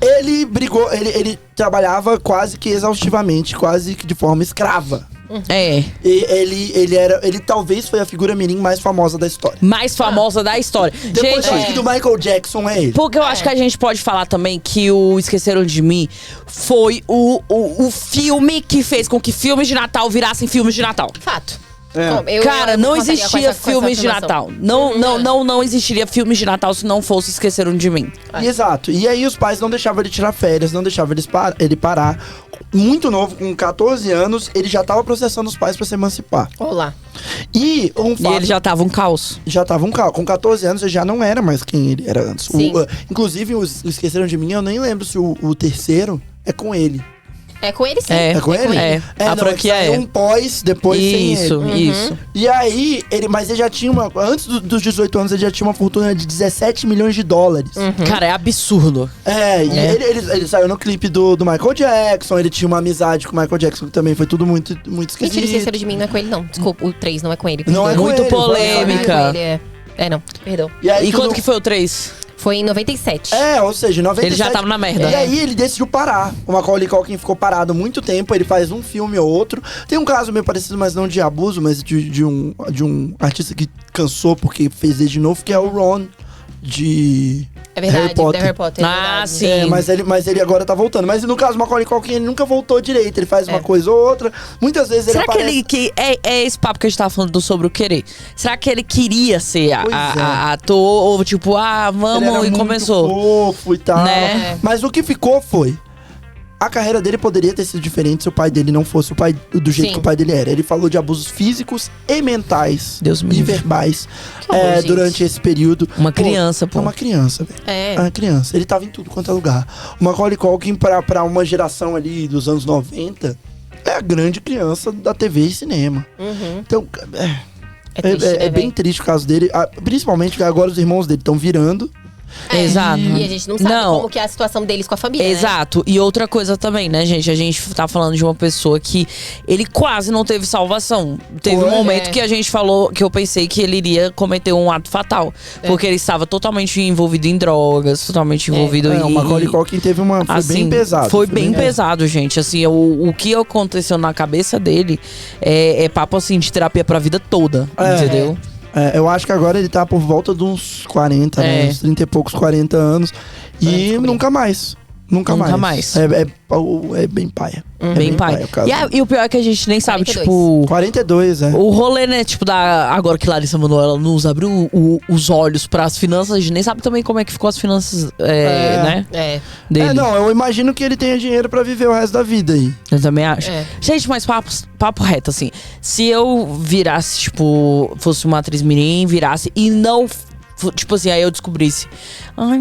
ele brigou, ele trabalhava quase que exaustivamente, quase que de forma escrava. É. E ele talvez foi a figura mirim mais famosa da história. Mais famosa da história. Depois eu acho que Gente, do Michael Jackson é ele. porque eu acho que a gente pode falar também que o Esqueceram de Mim foi o filme que fez com que filmes de Natal virassem filmes de Natal. Fato. É. Bom, eu Cara, não concordaria existia com essa filmes de afirmação. Natal. Não existiria filmes de Natal se não fosse Esqueceram de Mim. Exato. E aí os pais não deixavam ele tirar férias, não deixavam ele parar. Muito novo, com 14 anos, ele já tava processando os pais pra se emancipar. Olá. E um E fato... ele já tava um caos. Já tava um carro. Com 14 anos, ele já não era mais quem ele era antes. Sim. Inclusive, os Esqueceram de Mim, eu nem lembro se o terceiro é com ele. É com ele sim. É. É com ele? É. A franquia saiu é. um pós, depois sem Isso, ele. isso. E aí, mas ele já tinha antes dos 18 anos, ele já tinha uma fortuna de 17 milhões de dólares. Cara, é absurdo. E ele saiu no clipe do Michael Jackson, ele tinha uma amizade com o Michael Jackson, que também foi tudo muito, muito Mentira, esquisito. Esqueceram de Mim não é com ele, não. Desculpa, o 3 não é com ele. Não é com Muito ele, polêmica. Não é com ele, não, perdão. E, aí, E tudo- quanto que foi o 3? Foi em 97. Ou seja, em 97... Ele já tava na merda. E aí ele decidiu parar. O Macaulay Culkin ficou parado muito tempo, ele faz um filme ou outro. Tem um caso meio parecido, mas não de abuso, mas de um artista que cansou porque fez ele de novo, que é o Ron de... É verdade, Harry Potter. da Harry Potter. é Ah, verdade. sim. Mas ele agora tá voltando. Mas no caso do Macaulay Culkin, ele nunca voltou direito. Ele faz uma coisa ou outra. Muitas vezes ele Será que aparece... ele que é esse papo que a gente tava falando sobre o querer? Será que ele queria ser Pois é. a ator ou tipo, Ele era vamos e muito começou? fofo e tal. Né? Mas o que ficou foi... A carreira dele poderia ter sido diferente se o pai dele não fosse o pai do jeito Sim. que o pai dele era. Ele falou de abusos físicos e mentais Deus me e livre. verbais Que horror, gente. durante esse período. Uma criança, pô. É uma criança, velho. É. É uma criança. Ele tava em tudo quanto é lugar. O Macaulay Culkin, pra uma geração ali dos anos 90, é a grande criança da TV e cinema. Então, É triste, né, bem véi? triste o caso dele. Principalmente porque agora os irmãos dele estão virando. Exato. E a gente não sabe Não. como que é a situação deles com a família, né? Exato. E outra coisa também, né, gente? A gente tá falando de uma pessoa que ele quase não teve salvação. Teve Foi, um momento é. que a gente falou, que eu pensei que ele iria cometer um ato fatal. Porque ele estava totalmente envolvido em drogas, totalmente envolvido em... O Macaulay Culkin teve uma... Foi Assim, bem pesado. Foi bem pesado, gente. Assim, o que aconteceu na cabeça dele é papo, assim, de terapia pra vida toda, entendeu? Eu acho que agora ele tá por volta de uns 40, né? Uns 30 e poucos, 40 anos. E nunca mais. Nunca mais. É bem paia. É Bem pai. o caso. E o pior é que a gente nem sabe, 42. tipo... 42, O rolê, né, tipo, agora que Larissa Manoela nos abriu os olhos pras finanças, a gente nem sabe também como é que ficou as finanças, né, É. dele. Não, eu imagino que ele tenha dinheiro pra viver o resto da vida aí. Eu também acho. É. Gente, mas papo reto, assim. Se eu virasse, tipo, fosse uma atriz mirim, virasse e não... Tipo assim, aí eu descobrisse. Ai,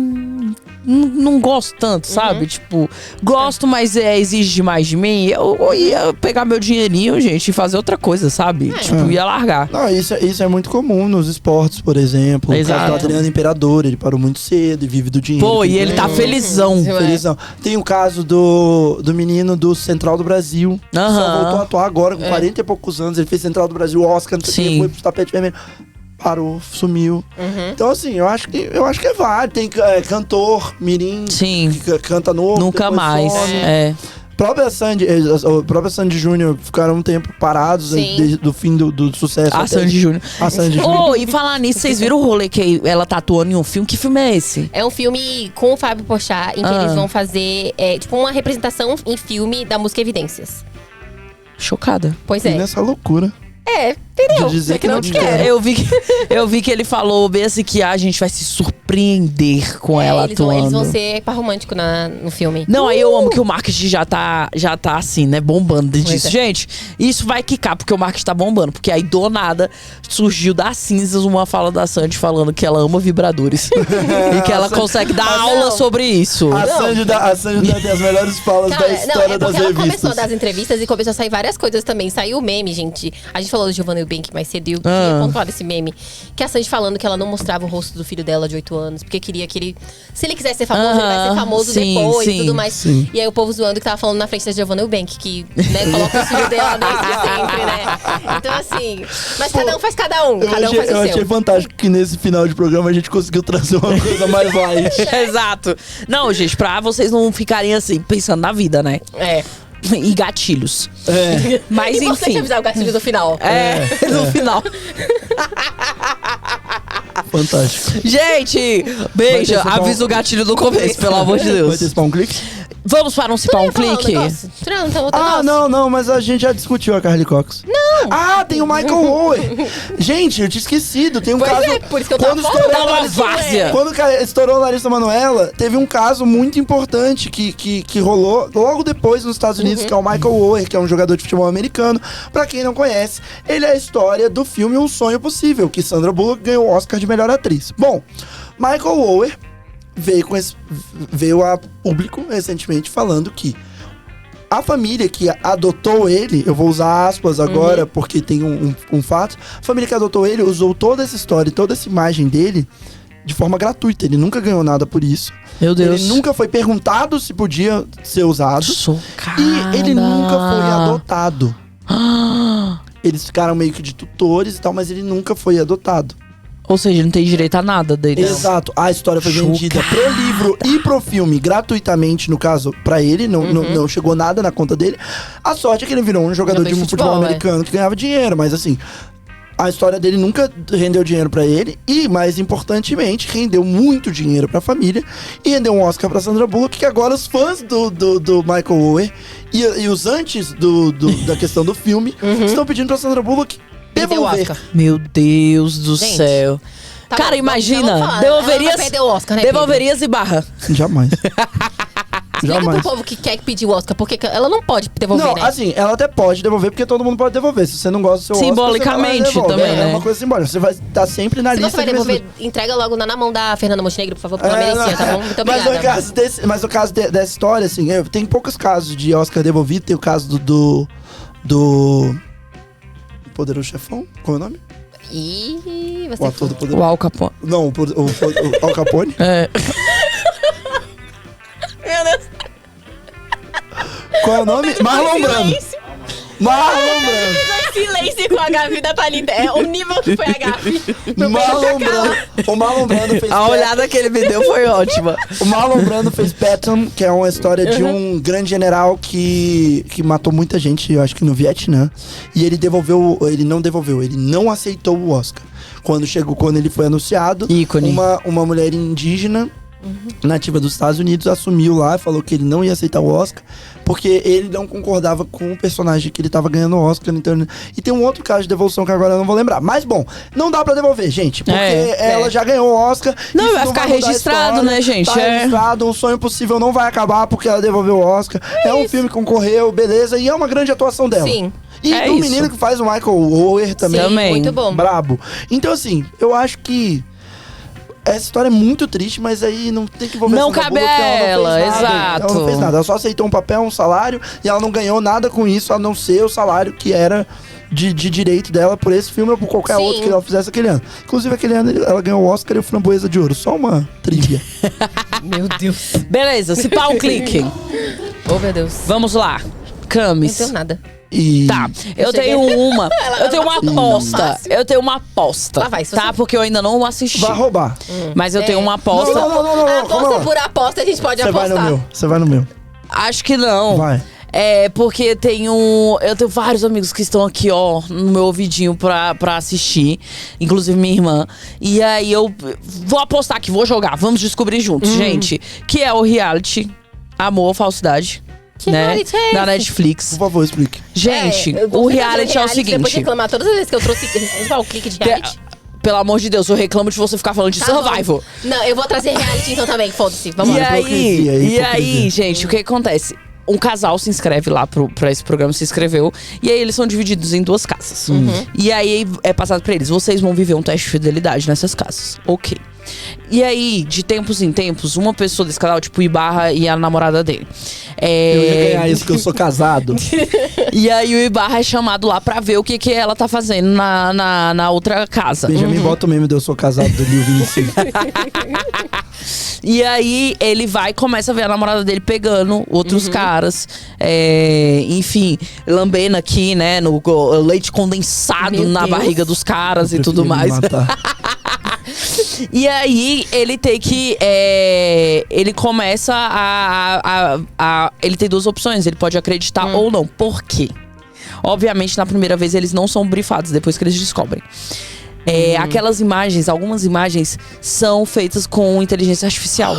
não gosto tanto, sabe? Tipo, gosto, mas exige demais de mim. Eu ia pegar meu dinheirinho, gente, e fazer outra coisa, sabe? Tipo, ia largar. Não, isso é muito comum nos esportes, por exemplo. Exato. O caso do Adriano Imperador, ele parou muito cedo e vive do dinheiro. Pô, que e ele tá ganhou. felizão. Felizão. Tem o caso do menino do Central do Brasil. Aham. Só voltou a atuar agora, com 40 e poucos anos. Ele fez Central do Brasil, Oscar, não sei o Sim. quê, foi pro tapete vermelho. parou, sumiu. Então, assim, eu acho que é válido. Tem cantor, mirim, Sim. que canta novo. Nunca depois mais. some. É. O próprio Sandy Júnior ficaram um tempo parados Sim. desde do fim do sucesso. A até- Sandy Júnior. A Sandy Júnior. Oh, e falar nisso, vocês viram o rolê que ela tá atuando em um filme? Que filme é esse? É um filme com o Fábio Porchat, em que eles vão fazer, tipo, uma representação em filme da música Evidências. Chocada. Pois E é. nessa loucura É, entendeu? de dizer É que não te quer. quero. Eu vi que ele falou bem assim que a gente vai se surpreender com ela eles atuando. vão ser par romântico no filme. Não, aí eu amo que o marketing já tá assim, né? Bombando disso. é. Gente, isso vai quicar, porque o marketing tá bombando. Porque aí, do nada, surgiu das cinzas uma fala da Sandy falando que ela ama vibradores. e que ela consegue dar aula sobre isso. A Sandy tem as melhores falas da Cara, história é das porque ela revistas. começou a dar as entrevistas e começou a sair várias coisas também. Saiu o meme, gente. A gente falou do Giovanna Eubank mais cedo e eu queria pontuar desse meme. Que a Sandy falando que ela não mostrava o rosto do filho dela de 8 anos, porque queria que ele... Se ele quiser ser famoso, ele vai ser famoso sim, depois sim, e tudo mais. sim. E aí o povo zoando que tava falando na frente da Giovanna Eubank, que, né, coloca o filho dela desde sempre, né? Então, assim... Mas cada um faz cada um. Cada um faz o Eu achei seu. fantástico que nesse final de programa a gente conseguiu trazer uma coisa mais light. Exato. Não, gente, pra vocês não ficarem assim, pensando na vida, né? É. E gatilhos. É. Mas E você enfim. avisar o gatilho do final. No final. Fantástico. Gente, beijo. Vai ter Avisa o gatilho do começo, pelo amor de Vai ter Deus. spawn click? Vamos para um Cipar um Clique? Não, mas a gente já discutiu a Carly Cox. Não! Ah, tem o Michael Owen. Gente, eu tinha esquecido. Tem um Pois caso. é, por isso que eu tava quando falando, estourou dá a uma Larissa- várzea. Quando estourou a Larissa Manoela, teve um caso muito importante que rolou logo depois nos Estados Unidos, que é o Michael Owen, que é um jogador de futebol americano. Pra quem não conhece, ele é a história do filme Um Sonho Possível, que Sandra Bullock ganhou o Oscar de melhor atriz. Bom, Michael Owen veio a público recentemente falando que a família que adotou ele, eu vou usar aspas agora porque tem um fato, a família que adotou ele usou toda essa história, toda essa imagem dele de forma gratuita. Ele nunca ganhou nada por isso. Meu Deus. Ele nunca foi perguntado se podia ser usado. Chocada. E ele nunca foi adotado. Eles ficaram meio que de tutores e tal, mas ele nunca foi adotado. Ou seja, não tem direito a nada dele. Exato. A história foi Chocado. vendida pro livro e pro filme gratuitamente, no caso, pra ele. Não chegou nada na conta dele. A sorte é que ele virou um jogador de futebol americano que ganhava dinheiro, mas assim... A história dele nunca rendeu dinheiro pra ele e, mais importantemente, rendeu muito dinheiro pra família e rendeu um Oscar pra Sandra Bullock, que agora os fãs do Michael Owen e os antes da questão do filme estão pedindo pra Sandra Bullock devolver. Meu Deus do Gente, céu. Tá Cara, bom, imagina. vamos falar. Devolverias. Ela vai perder o Oscar, né, Devolverias e barra. Jamais. Explica Jamais. pro povo que quer pedir o Oscar, porque ela não pode devolver, Não, né? assim, ela até pode devolver, porque todo mundo pode devolver. Se você não gosta do seu Simbolicamente Oscar, você vai lá e devolve. também, É né? uma coisa simbólica. Você vai estar sempre na Se lista você vai de devolver, entrega logo na mão da Fernanda Montenegro, por favor, porque ela merecia, não. tá bom? Muito Mas obrigada. no caso dessa história, assim, tem poucos casos de Oscar devolvido. Tem o caso do Poderoso Chefão, qual é o nome? Ih, O você ator do O Poderoso... Al Capone. Não, o Al Capone. É. Meu Deus. Qual é o nome? Marlon Brando. Marlon Brando. Silêncio com a Gavi da Thalita. É o nível que foi a Gavi. Marlon Brando. O Marlon Brando fez... A olhada que ele me deu foi ótima. O Marlon Brando fez Patton, que é uma história de um grande general que matou muita gente, eu acho que no Vietnã. E ele não aceitou o Oscar. Quando ele foi anunciado, Ícone. uma mulher indígena, nativa dos Estados Unidos, assumiu lá e falou que ele não ia aceitar o Oscar, porque ele não concordava com o personagem que ele tava ganhando o Oscar. Então, e tem um outro caso de devolução que agora eu não vou lembrar. Mas bom, não dá pra devolver, gente, porque ela já ganhou o Oscar. Não, isso vai ficar mudar a registrado, história. né, gente? Tá registrado, Um Sonho Possível não vai acabar porque ela devolveu o Oscar. É um filme que concorreu, beleza, e é uma grande atuação dela. Sim. E É do isso. menino que faz o Michael Oher também. Sim, Também. muito bom. Brabo. Então, assim, eu acho que essa história é muito triste, mas aí não tem que envolver Não Sandra cabe Bullock, porque a ela, não fez nada. exato. Ela não fez nada. Ela só aceitou um papel, um salário, e ela não ganhou nada com isso, a não ser o salário que era de direito dela por esse filme ou por qualquer Sim. outro que ela fizesse aquele ano. Inclusive, aquele ano ela ganhou o Oscar e o Framboesa de Ouro. Só uma trivia. Meu Deus. Beleza, Cipar um Clique. Oh, meu Deus. Vamos lá. Camis. Não tenho nada. E... Tá, eu tenho uma. Eu tenho uma aposta. Eu tenho uma aposta. Lá vai, se tá? você- Porque eu ainda não assisti. Vai roubar. Mas eu tenho uma aposta. Não, calma Aposta lá. por aposta, a gente pode Você vai apostar. no meu. Você vai no meu. Acho que não. Vai. É, porque eu tenho vários amigos que estão aqui, ó, no meu ouvidinho pra assistir. Inclusive minha irmã. E aí eu vou apostar aqui, vou jogar. Vamos descobrir juntos, gente. Que é o reality Amor ou Falsidade. Que né? reality é Da esse? Netflix. Por favor, explique. Gente, eu o vou reality fazer é o Depois de seguinte. reclamar todas as vezes que eu trouxe o clique de reality. Pelo amor de Deus, eu reclamo de você ficar falando de Tá Survival. bom. Não, eu vou trazer reality então também, foda-se. Vamos E lá. hipocrisia, aí, hipocrisia. gente, o que acontece? Um casal se inscreve lá pra esse programa, se inscreveu. E aí eles são divididos em 2 casas. E aí é passado pra eles: vocês vão viver um teste de fidelidade nessas casas. Ok. E aí, de tempos em tempos, uma pessoa desse casal, tipo o Ibarra e a namorada dele. Eu ia ganhar isso, porque eu sou casado. E aí o Ibarra é chamado lá pra ver o que ela tá fazendo na outra casa. Benjamin, bota o meme de eu sou casado do Lil Vinci. E aí ele vai e começa a ver a namorada dele pegando outros caras. Enfim, lambendo aqui, né? No leite condensado Meu na Deus. barriga dos caras e Eu tudo preferi me mais. matar. E aí ele tem que. Ele começa ele tem 2 opções. Ele pode acreditar ou não. Por quê? Obviamente, na primeira vez, eles não são brifados, depois que eles descobrem. Aquelas imagens, algumas imagens são feitas com inteligência artificial.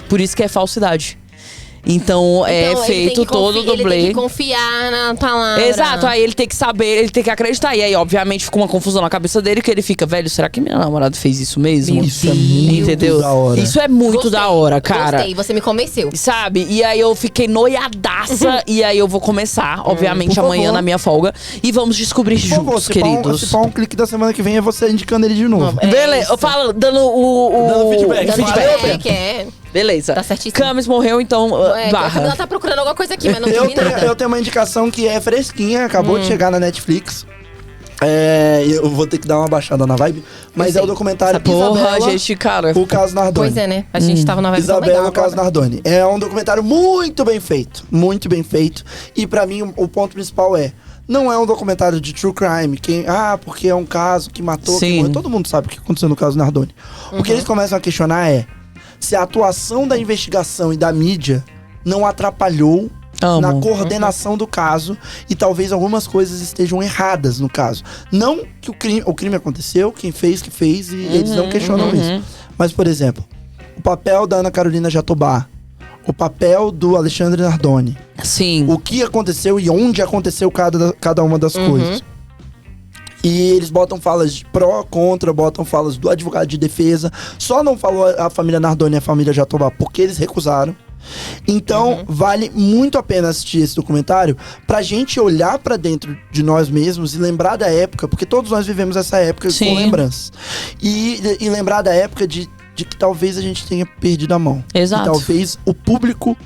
Por isso que é falsidade. Então, é Então, ele feito tem que todo o Ele dublê. tem que confiar na palavra. Exato, aí ele tem que saber, ele tem que acreditar. E aí, obviamente, fica uma confusão na cabeça dele, que ele fica, velho, será que minha namorada fez isso mesmo? Isso é muito Entendeu? da hora. Isso é muito Gostei, da hora, cara. Gostei, você me convenceu. Sabe? E aí eu fiquei noiadaça. E aí eu vou começar, obviamente, Por amanhã favor. na minha folga. E vamos descobrir Por favor, juntos, se queridos. pá um clique da semana que vem é você indicando ele de novo. É Beleza, isso. eu falo, dando o Dando feedback. Dando Valeu, feedback, é. Beleza. Tá certíssimo. Camis morreu, então A barra. Camila tá procurando alguma coisa aqui, mas não Eu vi nada. tenho uma indicação que é fresquinha, acabou de chegar na Netflix. Eu vou ter que dar uma baixada na vibe. Mas Eu é o sei. documentário Porra, Isabela, gente, cara. o caso Nardoni. Pois é, né? A gente tava na vibe tão Isabela, legal o caso agora. Nardoni. É um documentário muito bem feito. Muito bem feito. E pra mim, o ponto principal não é um documentário de true crime. Porque é um caso que matou, Sim. que morreu. Todo mundo sabe o que aconteceu no caso Nardoni. O que eles começam a questionar é se a atuação da investigação e da mídia não atrapalhou Amo. na coordenação do caso e talvez algumas coisas estejam erradas no caso. Não que o crime aconteceu, quem fez, que fez, e eles não questionam isso. Mas, por exemplo, o papel da Ana Carolina Jatobá, o papel do Alexandre Nardoni, Sim. o que aconteceu e onde aconteceu cada uma das coisas. E eles botam falas de pró, contra, botam falas do advogado de defesa. Só não falou a família Nardoni e a família Jatobá porque eles recusaram. Então, vale muito a pena assistir esse documentário pra gente olhar pra dentro de nós mesmos e lembrar da época, porque todos nós vivemos essa época Sim. com lembranças. E lembrar da época de que talvez a gente tenha perdido a mão. Exato. E talvez o público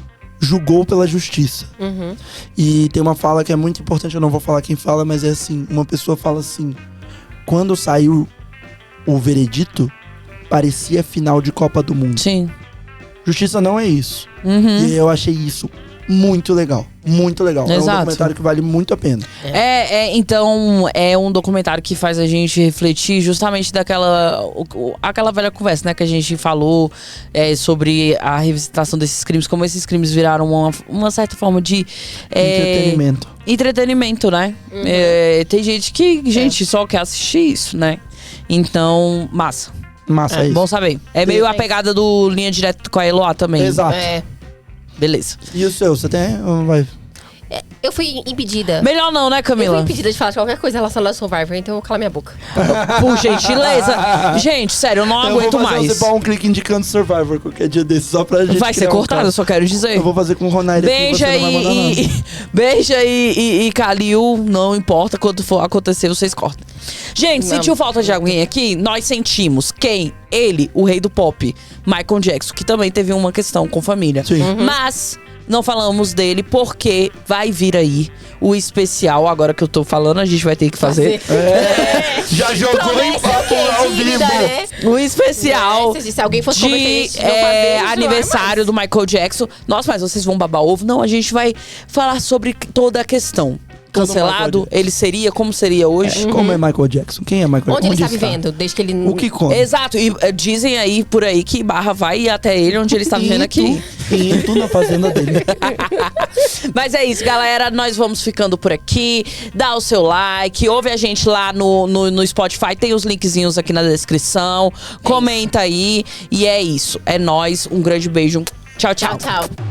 julgou pela justiça. Uhum. E tem uma fala que é muito importante, eu não vou falar quem fala, mas é assim, uma pessoa fala assim: quando saiu o veredito, parecia final de Copa do Mundo. Sim. Justiça não é isso. E eu achei isso muito legal. Muito legal. É um Exato. documentário que vale muito a pena. Então, é um documentário que faz a gente refletir justamente aquela velha conversa, né, que a gente falou sobre a revisitação desses crimes, como esses crimes viraram uma certa forma de entretenimento, né? Tem gente que só quer assistir isso, né? Então, massa. Massa, é isso. Bom saber. É meio a pegada do Linha Direta com a Eloá também. Exato. Beleza. E o seu, você tem? Ou vai? Eu fui impedida. Melhor não, né, Eu fui Camila? impedida de falar de qualquer coisa relacionada ao Survivor, então eu vou calar minha boca. Por gentileza. Gente, sério, eu não aguento eu vou fazer mais. um clique indicando Survivor qualquer dia desse, só pra gente Vai ser criar um cortado, eu caso. só quero dizer. Eu vou fazer com o Ronaldo aqui, Beija você não vai mandar nada. Beija e Kalil, não importa quando for acontecer, vocês cortam. Gente, sentiu falta de alguém aqui? Nós sentimos. Quem? Ele, o rei do pop, Michael Jackson, que também teve uma questão com família. Sim. Mas não falamos dele porque vai vir aí o especial. Agora que eu tô falando, a gente vai ter que fazer. Já jogou em papo ao vivo. O especial Se alguém fosse convencer a de gente de não fazer, aniversário do Michael Jackson. Nossa, mas vocês vão babar ovo? Não, a gente vai falar sobre toda a questão. Cancelado, ele seria, como seria hoje? Como é Michael Jackson? Quem é Michael Jackson? Onde ele está vivendo, desde que ele... O que come? Exato, e dizem aí por aí que Barra vai ir até ele onde ele está vivendo aqui. Pinto na fazenda dele. Mas é isso, galera. Nós vamos ficando por aqui. Dá o seu like, ouve a gente lá no Spotify. Tem os linkzinhos aqui na descrição. Comenta aí. E é isso. É nóis. Um grande beijo. Tchau, tchau. Tchau, tchau.